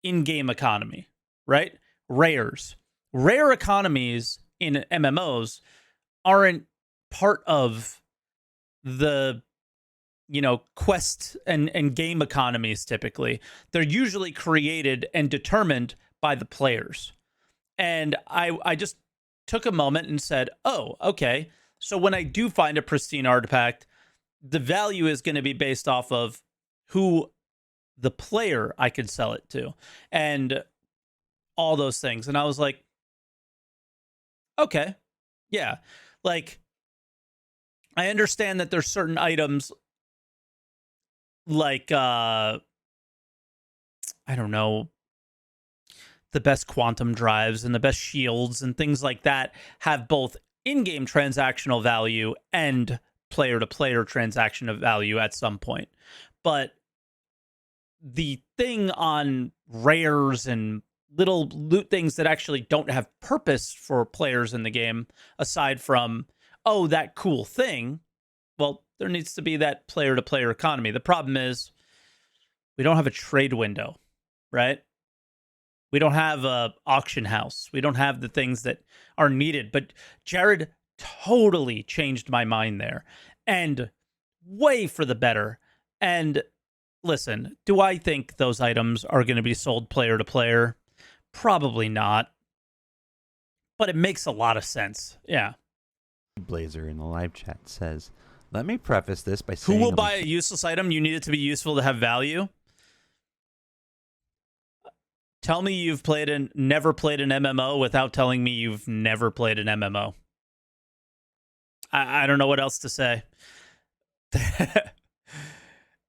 in-game economy, right? Rare economies in MMOs aren't part of the quest and game economies. Typically they're usually created and determined by the players. And I just took a moment and said, oh, okay, so when I do find a pristine artifact, the value is going to be based off of who the player I could sell it to and all those things. And I was like, okay, yeah. Like, I understand that there's certain items like, I don't know, the best quantum drives and the best shields and things like that have both in-game transactional value and player-to-player transactional value at some point. But the thing on rares and little loot things that actually don't have purpose for players in the game, aside from, oh, that cool thing, well, there needs to be that player-to-player economy. The problem is we don't have a trade window, right? We don't have a auction house. We don't have the things that are needed. But Jared totally changed my mind there, and way for the better. And listen, do I think those items are going to be sold player to player? Probably not. But it makes a lot of sense. Yeah. Blazer in the live chat says, let me preface this by saying, who will buy a useless item? You need it to be useful to have value. Tell me you've never played an MMO without telling me you've never played an MMO. I don't know what else to say.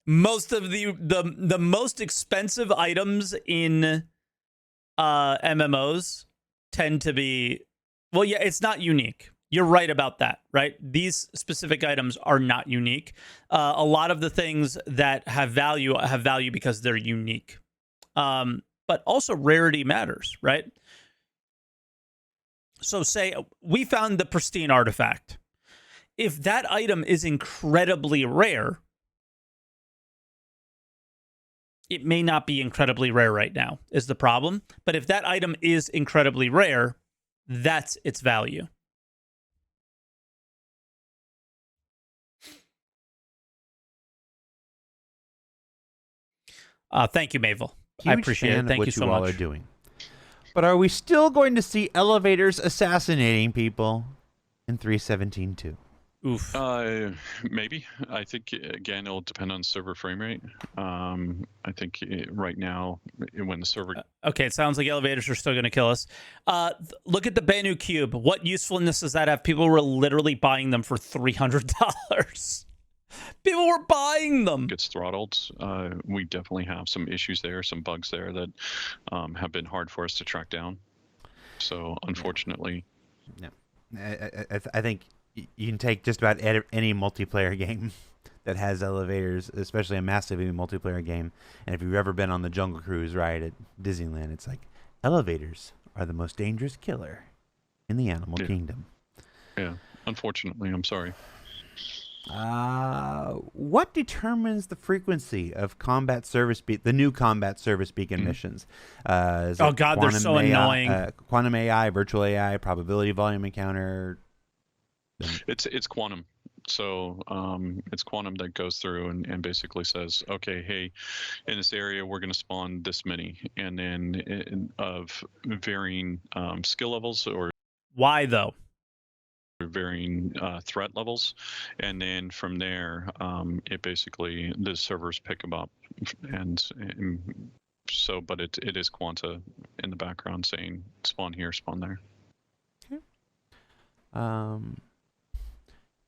Most of the most expensive items in MMOs tend to be, well, yeah, it's not unique. You're right about that, right? These specific items are not unique. A lot of the things that have value because they're unique. But also rarity matters, right? So say we found the pristine artifact. If that item is incredibly rare, it may not be incredibly rare right now, is the problem. But if that item is incredibly rare, that's its value. Thank you, Mavel. I Huge appreciate fan it. of Thank what you so all much. are doing. But are we still going to see elevators assassinating people in 3.17.2? Oof. Maybe. I think again it'll depend on server frame rate. I think right now when the server Okay, it sounds like elevators are still going to kill us. Look at the Banu Cube. What usefulness does that have? People were literally buying them for $300. People were buying them. gets throttled, we definitely have some issues there, some bugs there that have been hard for us to track down. So unfortunately, I think you can take just about any multiplayer game that has elevators, especially a massively multiplayer game. And if you've ever been on the Jungle Cruise ride at Disneyland, it's like elevators are the most dangerous killer in the animal kingdom. Yeah, unfortunately, I'm sorry. What determines the frequency of combat service the new combat service beacon missions? Oh God, they're so annoying. Quantum AI, virtual AI, probability volume encounter. It's quantum. So it's quantum that goes through and basically says, okay, hey, in this area we're going to spawn this many, and then of varying skill levels or why though? Varying threat levels, and then from there it basically the servers pick them up, and so but it is quanta in the background saying spawn here, spawn there.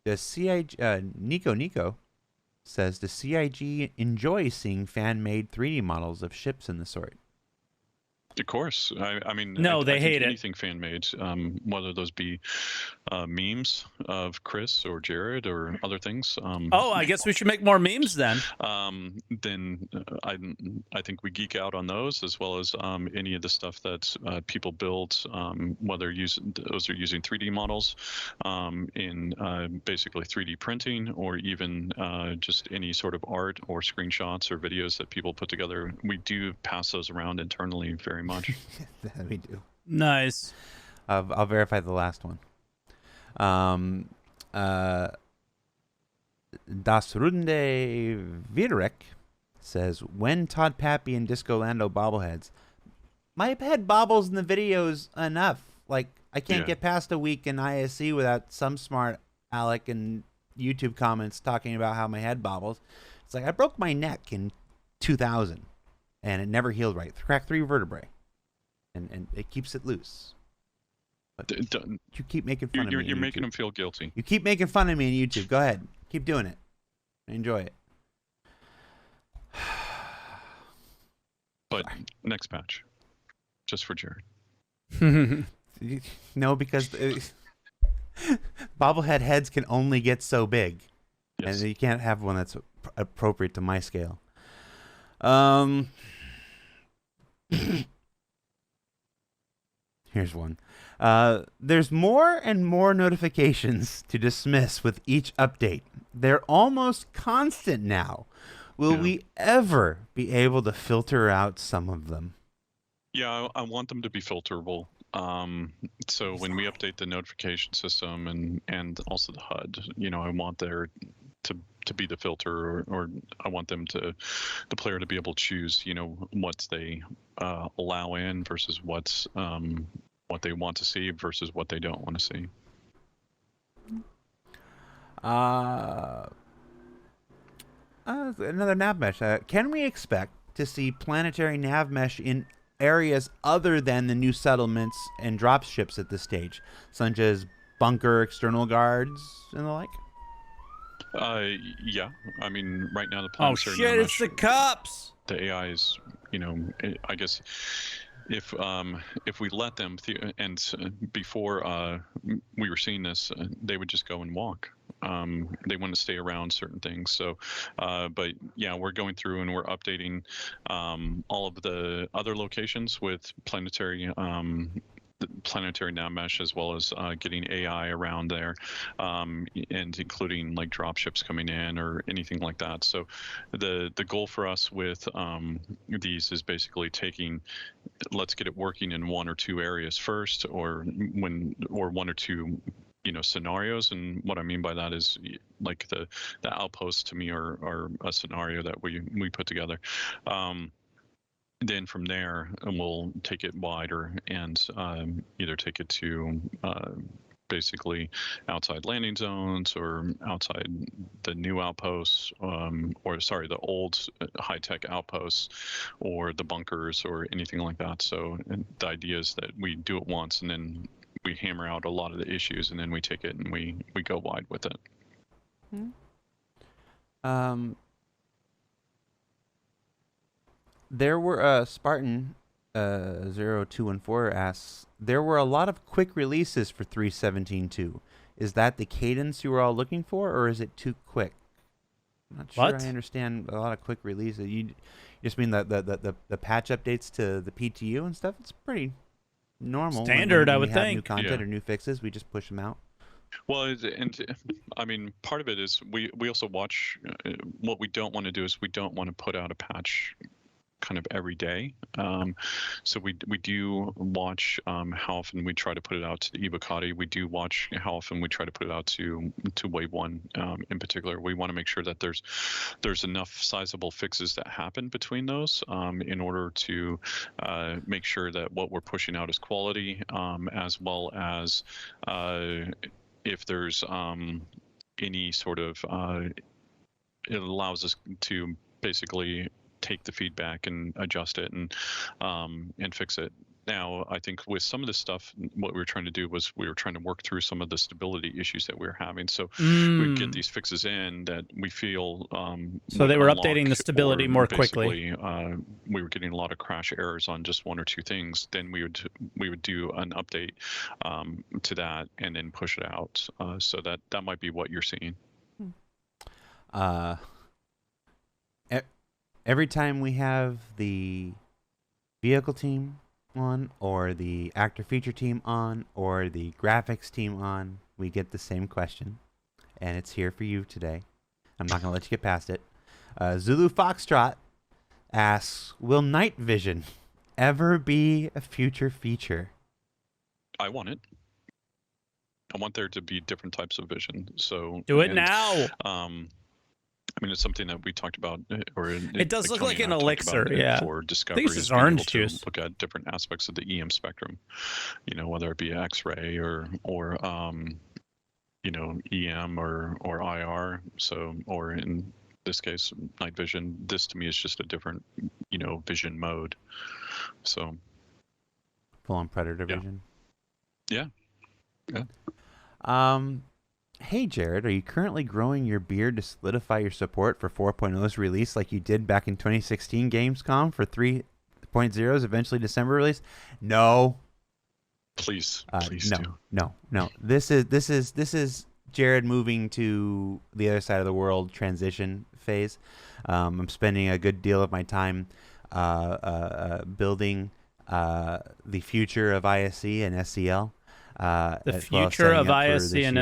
The CIG Nico says the CIG enjoy seeing fan-made 3D models of ships in the sort. Of course. I mean, no, they hate anything fan made, whether those be memes of Chris or Jared or other things. Oh, I guess we should make more memes then. Then I think we geek out on those, as well as any of the stuff that people build, whether those are using 3D models in basically 3D printing, or even just any sort of art or screenshots or videos that people put together. We do pass those around internally very much. We do. Nice. I'll verify the last one. Das Runde Virek says, when Todd, Pappy, and Disco Lando bobbleheads? My head bobbles in the videos enough. Like, I can't get past a week in ISC without some smart Alec and YouTube comments talking about how my head bobbles. It's like, I broke my neck in 2000, and it never healed right. Cracked 3 vertebrae. And it keeps it loose. But you keep making fun of me. You're making them feel guilty. You keep making fun of me on YouTube. Go ahead. Keep doing it. I enjoy it. But next patch. Just for Jared. No, because bobblehead heads can only get so big. Yes. And you can't have one that's appropriate to my scale. Here's one. There's more and more notifications to dismiss with each update. They're almost constant now. Will we ever be able to filter out some of them? Yeah, I want them to be filterable. So when we update the notification system and also the HUD, I want there to be the filter, or I want them the player to be able to choose, what they allow in versus what they want to see versus what they don't want to see. Another nav mesh. Can we expect to see planetary nav mesh in areas other than the new settlements and drop ships at this stage, such as bunker external guards and the like? Yeah. I mean, right now the Oh planetary shit! nav It's mesh, the cops. the AI is, I guess if we let them before we were seeing this, they would just go and walk. They want to stay around certain things. So, but yeah, we're going through and we're updating all of the other locations with planetary nav mesh, as well as getting AI around there, and including like drop ships coming in or anything like that. So the goal for us with these is basically let's get it working in one or two areas first, or one or two scenarios. And what I mean by that is like the outposts to me are a scenario that we put together. Then from there, we'll take it wider and either take it to basically outside landing zones or outside the new outposts, the old high-tech outposts, or the bunkers, or anything like that. So the idea is that we do it once, and then we hammer out a lot of the issues, and then we take it and we go wide with it. There were Spartan 0214 asks, there were a lot of quick releases for 3.17.2. Is that the cadence you were all looking for, or is it too quick? I'm not sure I understand a lot of quick releases. You just mean the patch updates to the PTU and stuff? It's pretty normal. Standard, when I would we have think. new content or new fixes, we just push them out. Well, and I mean, part of it is we also watch. What we don't want to do is we don't want to put out a patch kind of every day. So we do watch how often we try to put it out to the Ibukati. We do watch how often we try to put it out to Wave 1 in particular. We want to make sure that there's enough sizable fixes that happen between those in order to make sure that what we're pushing out is quality, as well as if there's any sort of it allows us to basically take the feedback and adjust it and fix it. Now, I think with some of this stuff, what we were trying to do was we were trying to work through some of the stability issues that we were having. So we get these fixes in that we feel so they were updating the stability more quickly. We were getting a lot of crash errors on just one or two things. Then we would do an update to that and then push it out. So that might be what you're seeing. Every time we have the vehicle team on, or the actor feature team on, or the graphics team on, we get the same question, and it's here for you today. I'm not going to let you get past it. Zulu Foxtrot asks, will night vision ever be a future feature? I want it. I want there to be different types of vision. So do it now. I mean, it's something that we talked about, or it does look like an elixir, yeah. For discovery, I think this is orange juice. Look at different aspects of the EM spectrum, whether it be X-ray or EM or IR. So, or in this case, night vision. This to me is just a different, vision mode. So, full-on predator vision. Yeah. Hey, Jared, are you currently growing your beard to solidify your support for 4.0's release like you did back in 2016 Gamescom for 3.0's eventually December release? No. Please do. No. This is Jared moving to the other side of the world transition phase. I'm spending a good deal of my time building the future of ISE and SCL. The future of ISC and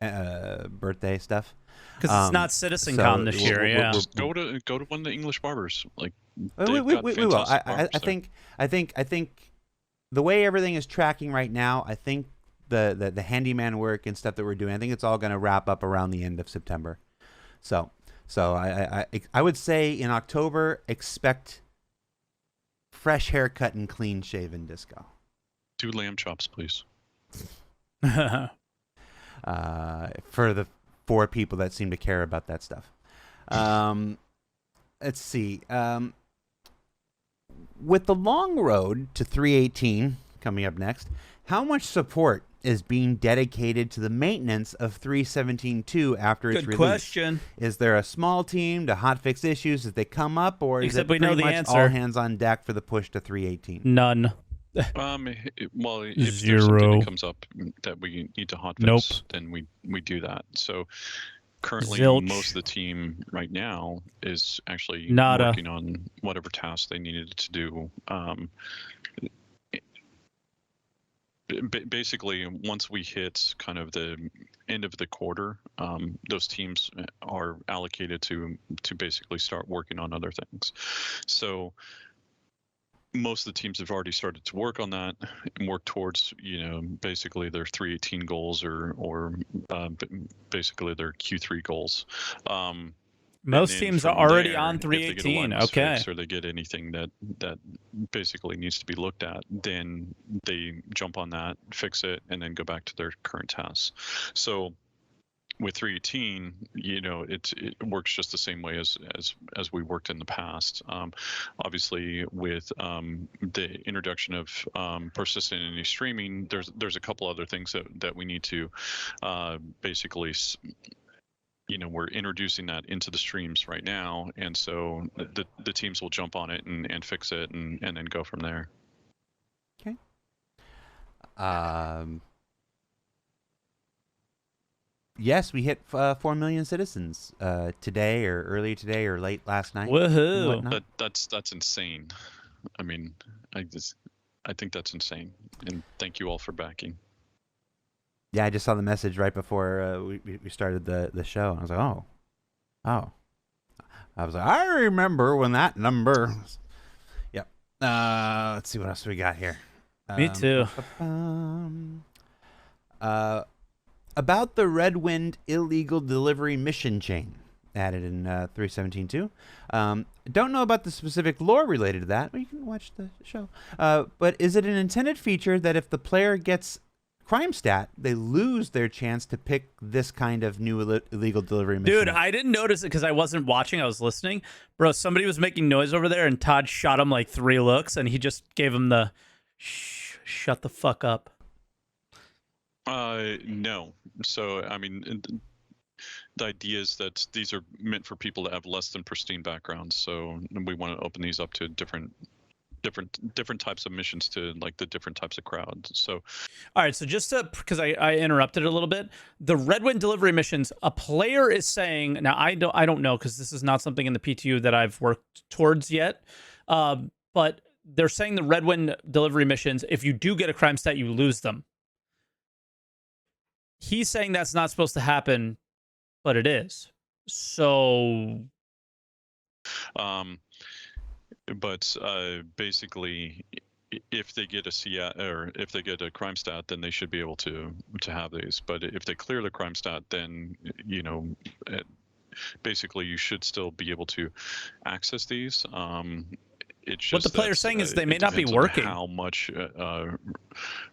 SCL. Birthday stuff. Because it's not CitizenCon this year. Yeah. Just go to one of the English barbers. Like we will. I think the way everything is tracking right now, I think the handyman work and stuff that we're doing, I think it's all going to wrap up around the end of September. So I would say in October, expect fresh haircut and clean shaven Disco. 2 lamb chops, please. For the 4 people that seem to care about that stuff. Let's see. With the long road to 318 coming up next, how much support is being dedicated to the maintenance of 3.17.2 after its Good release? question. Is there a small team to hotfix issues as they come up, or is Except it we know pretty the much answer. all hands on deck for the push to 3.18? None. Well, if there's something Zero. that comes up that we need to hotfix, Nope. then we do that. So currently, Zilch. most of the team right now is actually Nada. working on whatever tasks they needed to do. Basically, once we hit kind of the end of the quarter, those teams are allocated to basically start working on other things. So most of the teams have already started to work on that and work towards, basically their 3.18 goals or basically their Q3 goals. Most teams are already on If they get a 3.18. liveness Okay. fix or they get anything that basically needs to be looked at, then they jump on that, fix it, and then go back to their current tasks. So with 3.18, it works just the same way as we worked in the past. Obviously, with the introduction of persistent and streaming, there's a couple other things that we need to basically. We're introducing that into the streams right now, and so the teams will jump on it and fix it and then go from there. Okay. Yes, we hit 4 million citizens today, or early today, or late last night. Woohoo! That's insane. I mean, I think that's insane, and thank you all for backing. Yeah, I just saw the message right before we started the show. I was like, oh. I was like, I remember when that number. Yep. Let's see what else we got here. Me too. About the Red Wind illegal delivery mission chain added in 3.17.2. Don't know about the specific lore related to that. Well, you can watch the show. But is it an intended feature that if the player gets crime stat, they lose their chance to pick this kind of new illegal delivery mission? Dude, I didn't notice it because I wasn't watching. I was listening. Bro, somebody was making noise over there, and Todd shot him like 3 looks, and he just gave him the shut the fuck up. No. So, I mean, the idea is that these are meant for people that have less than pristine backgrounds. So we want to open these up to different types of missions to like the different types of crowds. So all right, so just because I interrupted a little bit, the Red Wind delivery missions, a player is saying, now I don't know because this is not something in the PTU that I've worked towards yet, but they're saying the Red Wind delivery missions, if you do get a crime stat, you lose them. He's saying that's not supposed to happen, but it is. So but basically, if they get if they get a crime stat, then they should be able to have these. But if they clear the crime stat, then basically you should still be able to access these. It's just what the player's saying is they may not be on working. how much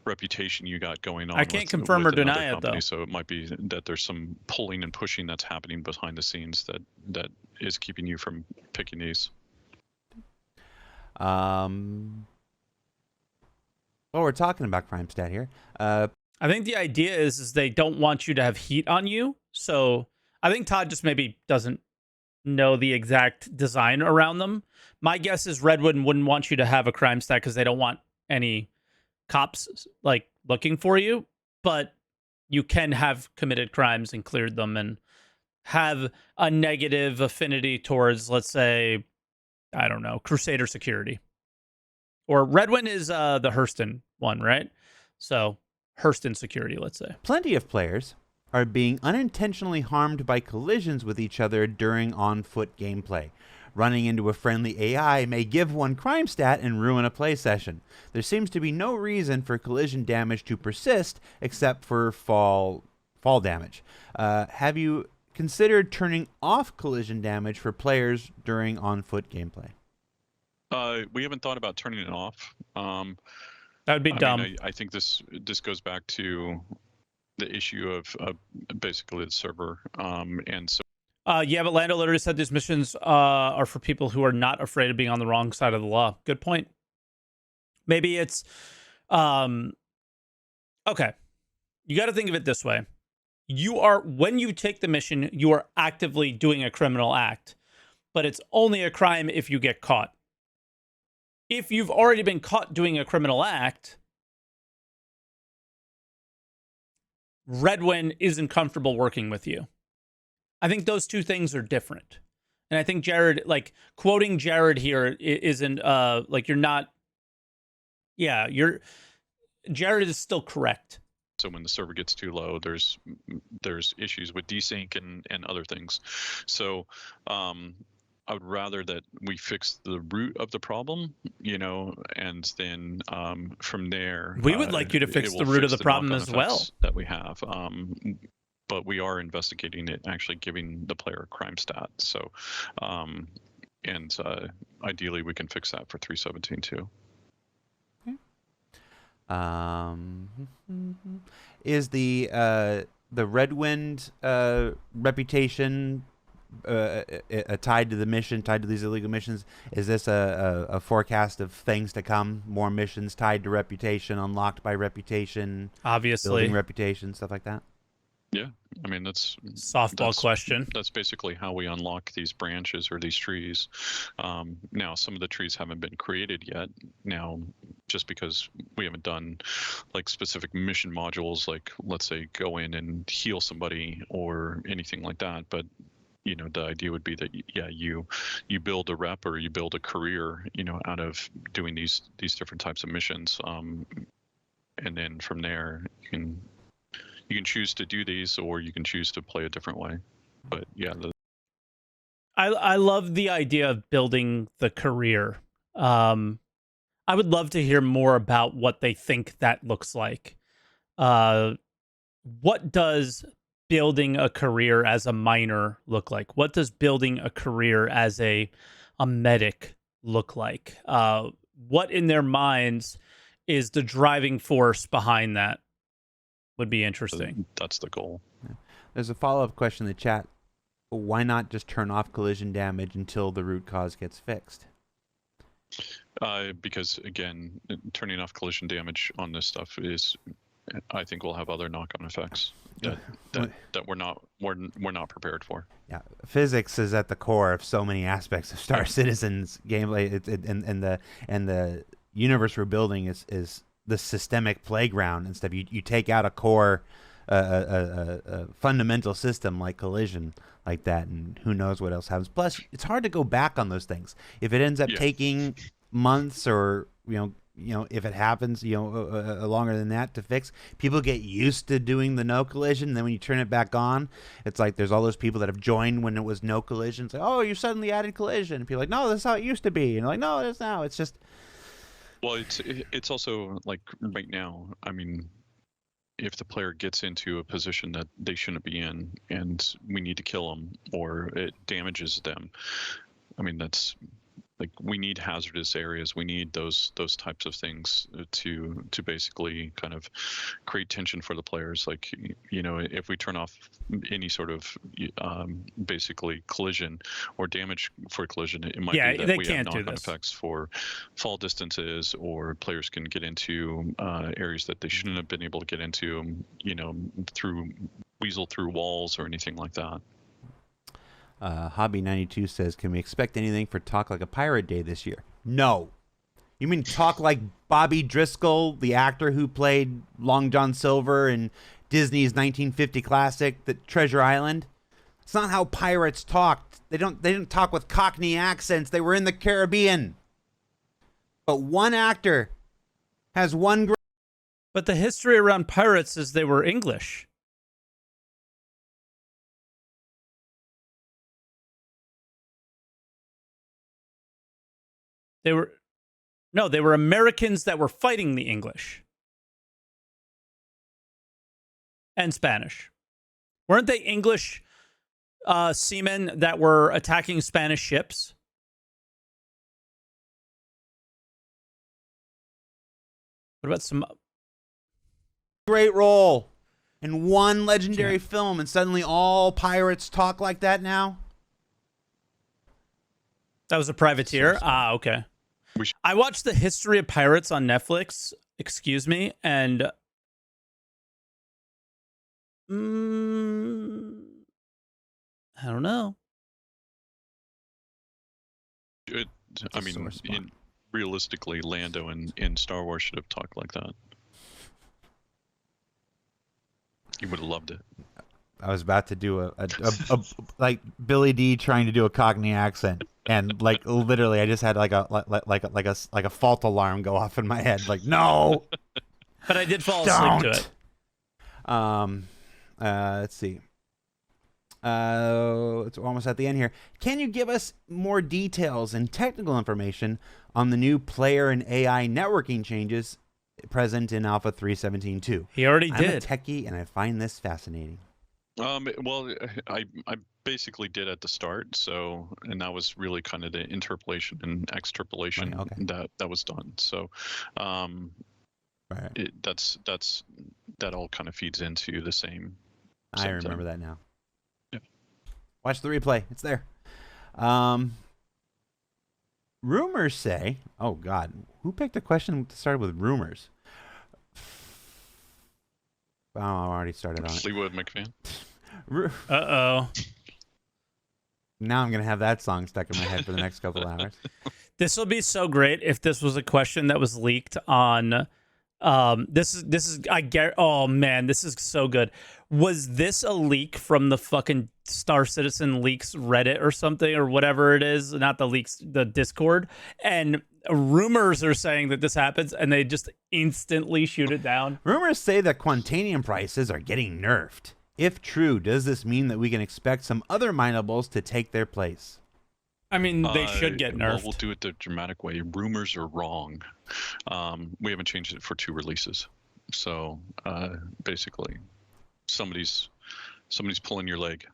reputation you got going on. I can't confirm or deny it, though. So it might be that there's some pulling and pushing that's happening behind the scenes that is keeping you from picking these. Well, we're talking about crime stat here. I think the idea is they don't want you to have heat on you. So I think Todd just maybe doesn't know the exact design around them. My guess is Redwood wouldn't want you to have a crime stat because they don't want any cops like looking for you. But you can have committed crimes and cleared them and have a negative affinity towards, let's say, I don't know, Crusader security. Or Redwind is the Hurston one, right? So Hurston security, let's say. Plenty of players are being unintentionally harmed by collisions with each other during on-foot gameplay. Running into a friendly AI may give one crime stat and ruin a play session. There seems to be no reason for collision damage to persist except for fall damage. Have you considered turning off collision damage for players during on-foot gameplay? We haven't thought about turning it off. That would be dumb. I think this goes back to the issue of basically the server, and so. Yeah, but Lando literally said these missions are for people who are not afraid of being on the wrong side of the law. Good point. Maybe it's okay. you got to think of it this way. When you take the mission, you are actively doing a criminal act, but it's only a crime if you get caught. If you've already been caught doing a criminal act, Redwin isn't comfortable working with you. I think those two things are different. And I think Jared, like, quoting Jared here isn't, like, you're not, yeah, Jared is still correct. So when the server gets too low, there's issues with desync and other things. So I would rather that we fix the root of the problem, and then from there, we would like you to fix the root of the problem as well that we have. But we are investigating it, actually giving the player a crime stat. So, and ideally we can fix that for 317 too. Is the Redwind reputation tied to the mission, tied to these illegal missions? Is this a forecast of things to come? More missions tied to reputation, unlocked by reputation, obviously, building reputation, stuff like that? Yeah, I mean that's question. That's basically how we unlock these branches or these trees. Now, some of the trees haven't been created yet. Now, just because we haven't done like specific mission modules, like let's say go in and heal somebody or anything like that, but the idea would be that you build a rep or you build a career out of doing these different types of missions, and then from there you can choose to do these or you can choose to play a different way. But yeah, I love the idea of building the career. I would love to hear more about what they think that looks like. What does building a career as a miner look like? What does building a career as a medic look like? What in their minds is the driving force behind that? Would be interesting. That's the goal. Yeah. There's a follow-up question in the chat. Why not just turn off collision damage until the root cause gets fixed? Because again, turning off collision damage on this stuff I think will have other knock-on effects that we're not prepared for. Yeah, physics is at the core of so many aspects of Star Citizen's gameplay, and the universe we're building is the systemic playground and stuff. You take out a core, a fundamental system like collision like that, and who knows what else happens. Plus, it's hard to go back on those things. If it ends up taking months or if it happens longer than that to fix, people get used to doing the no collision. And then when you turn it back on, it's like there's all those people that have joined when it was no collision. It's like, oh, you suddenly added collision. And people are like, no, this is how it used to be. And you're like, no, it is now. It's just. Well, it's also like right now, I mean, if the player gets into a position that they shouldn't be in and we need to kill them or it damages them, I mean, that's like we need hazardous areas. We need those types of things to basically kind of create tension for the players. Like, if we turn off any sort of basically collision or damage for collision, it might be that we have knock-on effects for fall distances, or players can get into areas that they shouldn't have been able to get into, through weasel through walls or anything like that. Hobby92 says, can we expect anything for Talk Like a Pirate Day this year? No. You mean talk like Bobby Driscoll, the actor who played Long John Silver in Disney's 1950 classic, The Treasure Island? It's not how pirates talked. They didn't talk with Cockney accents. They were in the Caribbean. But one actor has one. But the history around pirates is they were English. They were Americans that were fighting the English and Spanish. Weren't they English seamen that were attacking Spanish ships? What about some great role in one legendary film, and suddenly all pirates talk like that now? That was a privateer? Okay. I watched The History of Pirates on Netflix, excuse me, and I don't know. I mean, realistically, Lando in Star Wars should have talked like that. You would have loved it. I was about to do a like Billy D trying to do a Cockney accent, and like literally, I just had like a fault alarm go off in my head. Like, no, but I did fall asleep to it. Let's see. It's almost at the end here. Can you give us more details and technical information on the new player and AI networking changes present in Alpha 3.17.2? He already I'm did. a techie, and I find this fascinating. Well, I basically did at the start, so, and that was really kind of the interpolation and extrapolation that was done. So, right. that all kind of feeds into the same. I remember that now. Yeah. Watch the replay; it's there. Rumors say, "Oh God, who picked a question that started with rumors?" Oh, I already started on it. Fleetwood McFan. Uh-oh. Now I'm going to have that song stuck in my head for the next couple of hours. This will be so great if this was a question that was leaked on this is I get, oh man, this is so good. Was this a leak from the fucking Star Citizen leaks Reddit or something or whatever it is, not the leaks, the Discord, and rumors are saying that this happens and they just instantly shoot it down? Rumors say that Quantanium prices are getting nerfed. If true, does this mean that we can expect some other minables to take their place? I mean, they should get nerfed. Well, we'll do it the dramatic way. Rumors are wrong. We haven't changed it for 2 releases. So basically, somebody's pulling your leg.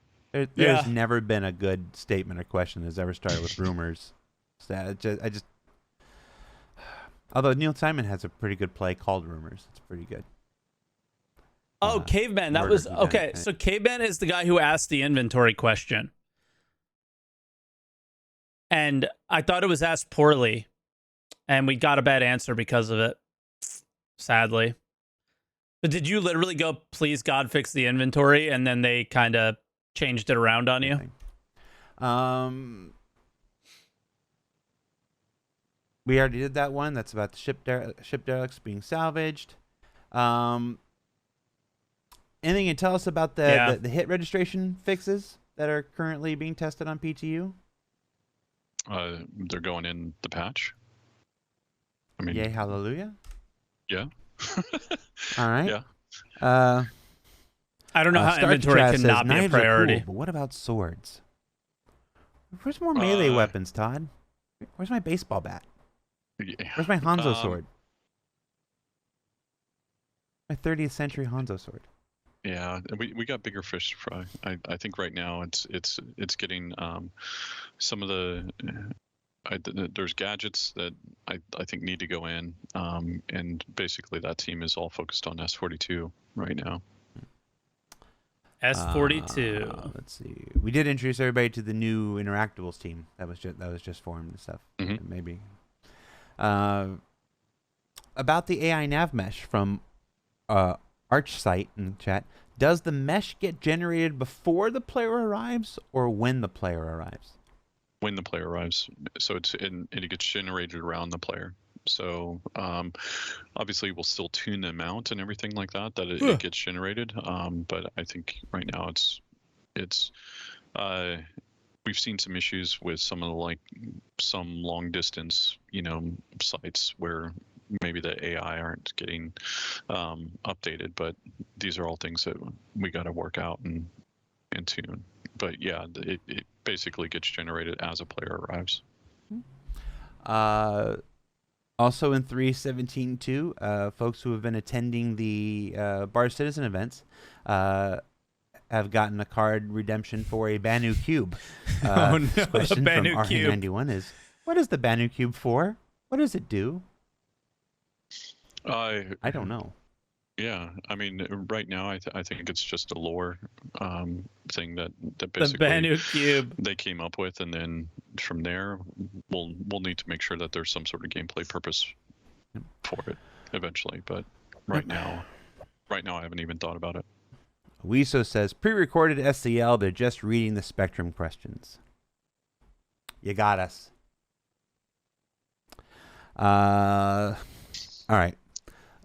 There's never been a good statement or question that's ever started with rumors. So I just although Neil Simon has a pretty good play called Rumors. It's pretty good. Oh, Caveman. That was okay. So Caveman is the guy who asked the inventory question. And I thought it was asked poorly. And we got a bad answer because of it. Sadly. But did you literally go, please God, fix the inventory? And then they kind of changed it around on you? We already did that one. That's about the ship derelicts being salvaged. Anything you can tell us about the hit registration fixes that are currently being tested on PTU? They're going in the patch. I mean, yay, hallelujah. Yeah. All right. Yeah. I don't know how inventory cannot be a priority. Cool, but what about swords? Where's more melee weapons, Todd? Where's my baseball bat? Yeah. Where's my Hanzo sword? My 30th century Hanzo sword. Yeah, we got bigger fish to fry. I think right now it's getting some of the there's gadgets that I think need to go in, and basically that team is all focused on S42 right now. S42. Let's see. We did introduce everybody to the new Interactables team that was just formed and stuff. Mm-hmm. Maybe about the AI nav mesh from ArchSight in the chat. Does the mesh get generated before the player arrives or when the player arrives? When the player arrives, so it gets generated around the player. So obviously we'll still tune them out and everything like that. It gets generated. But I think right now it's we've seen some issues with some of some long distance sites where maybe the AI aren't getting updated, but these are all things that we got to work out and tune. But yeah, it basically gets generated as a player arrives. Also in 3.17.2, folks who have been attending the Bar Citizen events have gotten a card redemption for a Banu Cube. Oh no, question the Banu from Cube. RE91 is, what is the Banu Cube for? What does it do? I don't know. Yeah, I mean, right now I think it's just a lore thing that basically the Banu Cube they came up with, and then from there we'll need to make sure that there's some sort of gameplay purpose for it eventually. But right now I haven't even thought about it. Weso says, pre-recorded SCL, they're just reading the Spectrum questions. You got us. All right.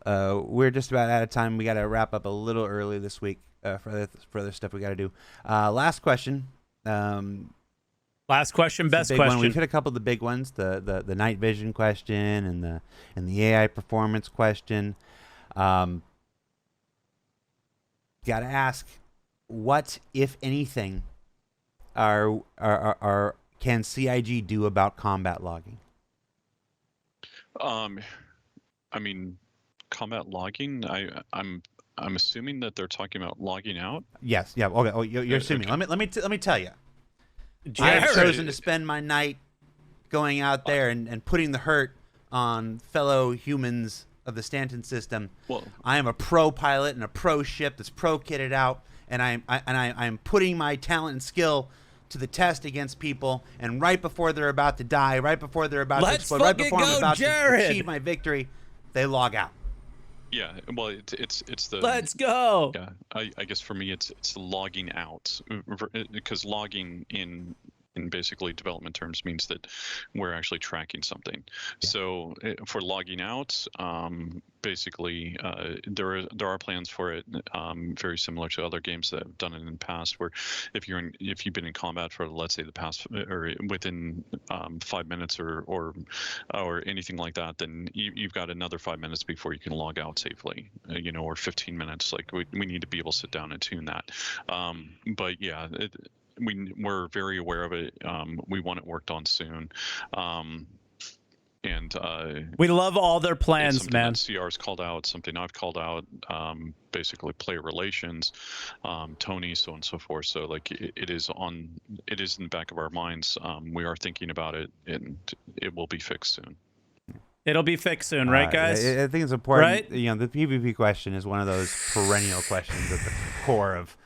We're just about out of time. We got to wrap up a little early this week for other stuff we got to do. Last question. Last question, best question. We've hit a couple of the big ones, the night vision question and the AI performance question. Got to ask, what, if anything, can CIG do about combat logging? I mean, combat logging. I'm assuming that they're talking about logging out. Yes. Yeah. Okay. Oh, you're assuming. Okay. Let me tell you. Jared. I have chosen to spend my night going out there and putting the hurt on fellow humans of the Stanton system. Well, I am a pro pilot and a pro ship that's pro kitted out, and I'm putting my talent and skill to the test against people. And right before they're about to die, right before they're about to explode, right before I'm about to achieve my victory, they log out. yeah. Well, it's the. Let's go. Yeah, I guess for me it's logging out, because logging in basically development terms means that we're actually tracking something. Yeah. So for logging out, basically there are plans for it, very similar to other games that have done it in the past, where if you've been in combat for, let's say, the past or within 5 minutes or anything like that, then you've got another 5 minutes before you can log out safely, or 15 minutes. Like we need to be able to sit down and tune that. But yeah, we're very aware of it. We want it worked on soon. And we love all their plans, man. CR's called out, something I've called out, basically player relations, Tony, so on and so forth. So like it is in the back of our minds. We are thinking about it, and it will be fixed soon. It'll be fixed soon, right, guys? I think it's important. Right? The PvP question is one of those perennial questions at the core of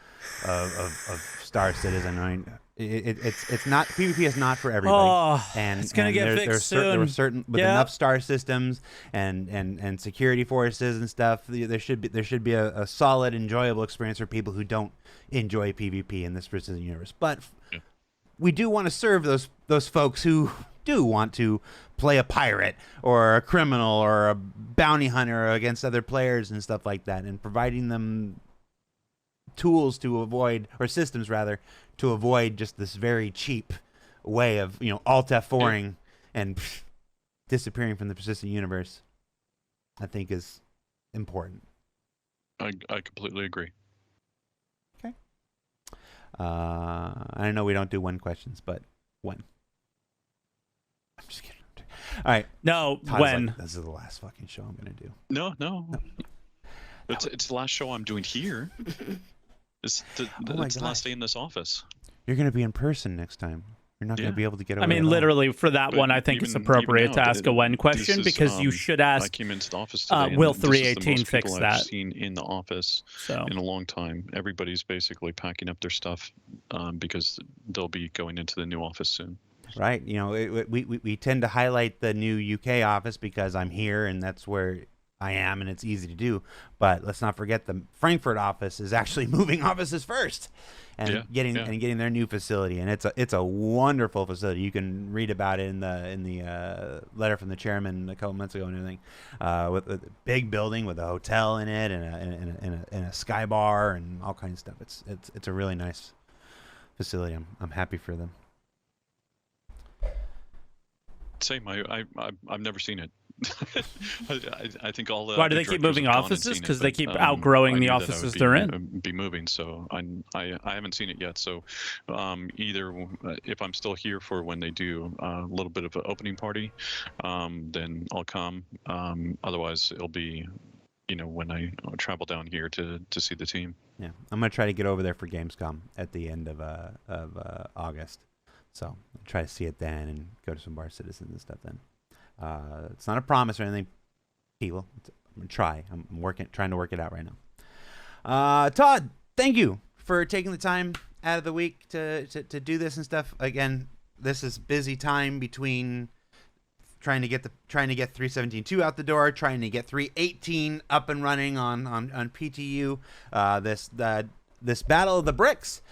Star Citizen. I mean, it's not, PvP is not for everybody. Oh, and it's gonna get fixed soon. There were certain with enough star systems and security forces and stuff. There should be a solid, enjoyable experience for people who don't enjoy PvP in this Precision universe. But we do want to serve those folks who do want to play a pirate or a criminal or a bounty hunter against other players and stuff like that, and providing them tools to avoid, or systems rather, to avoid just this very cheap way of alt F4ing and disappearing from the persistent universe, I think is important. I completely agree. Okay. I know we don't do one questions, but when? I'm just kidding. All right. No, Todd's when? like, this is the last fucking show I'm gonna do. No. It's the last show I'm doing here. It's the last day in this office. You're gonna be in person next time. You're not gonna be able to get away. I mean, literally, for that one, I think it's appropriate to ask a when question, because you should ask. I came into the office today. Will and this is the 318 most fix people that? I've seen in the office in a long time. Everybody's basically packing up their stuff because they'll be going into the new office soon. Right. We tend to highlight the new UK office because I'm here and that's where I am and it's easy to do. But let's not forget the Frankfurt office is actually moving offices first and getting their new facility. And it's a wonderful facility. You can read about it in the letter from the chairman a couple months ago and everything. With a big building with a hotel in it and a sky bar and all kinds of stuff. It's a really nice facility. I'm happy for them. Same. I've never seen it. I think all the. Why do they keep moving offices? Because they keep outgrowing the offices they're in. Be moving, so I haven't seen it yet. So either if I'm still here for when they do a little bit of an opening party, then I'll come. Otherwise, it'll be when I travel down here to see the team. Yeah, I'm gonna try to get over there for Gamescom at the end of August. So I'll try to see it then and go to some Bar Citizens and stuff then. It's not a promise or anything, people. I'm gonna try. I'm trying to work it out right now. Todd, thank you for taking the time out of the week to do this and stuff. Again, this is busy time between trying to get 317.2 out the door, trying to get 318 up and running on PTU. this Battle of the Bricks,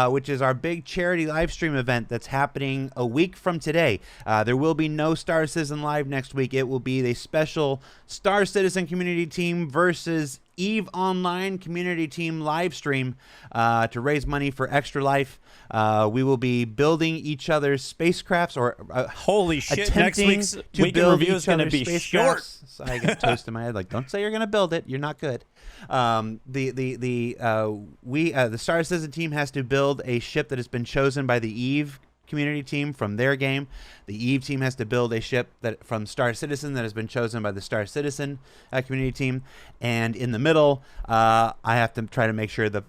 which is our big charity live stream event that's happening a week from today. There will be no Star Citizen Live next week. It will be a special Star Citizen community team versus EVE Online community team live stream to raise money for Extra Life. We will be building each other's spacecrafts, or holy shit! Next attempting week's to weekend build review is each going to other's be short. spacecrafts. So I got toast in my head, like, don't say you're going to build it. You're not good. The Star Citizen team has to build a ship that has been chosen by the EVE community team from their game. The EVE team has to build a ship that from Star Citizen that has been chosen by the Star Citizen community team. And in the middle, I have to try to make sure the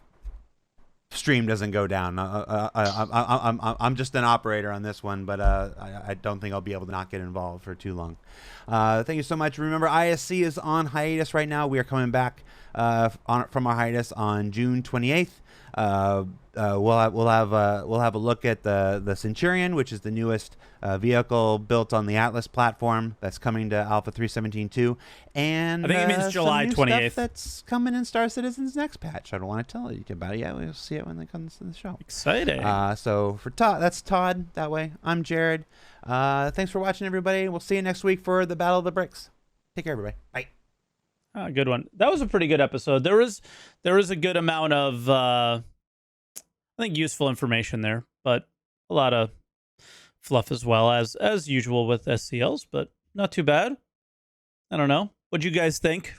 stream doesn't go down. I'm just an operator on this one, but I don't think I'll be able to not get involved for too long. Thank you so much. Remember, ISC is on hiatus right now. We are coming back from our hiatus on June 28th. We'll have a look at the Centurion, which is the newest vehicle built on the Atlas platform that's coming to Alpha 3.17.2, and I think it means July some new 28th. stuff that's coming in Star Citizen's next patch. I don't want to tell you about it yet. We'll see it when it comes to the show. Exciting. So for Todd, that's Todd. That way, I'm Jared. Thanks for watching, everybody. We'll see you next week for the Battle of the Bricks. Take care, everybody. Bye. Good one. That was a pretty good episode. There was a good amount of I think useful information there, but a lot of fluff as well as usual with SCLs, but not too bad. I don't know. What'd you guys think?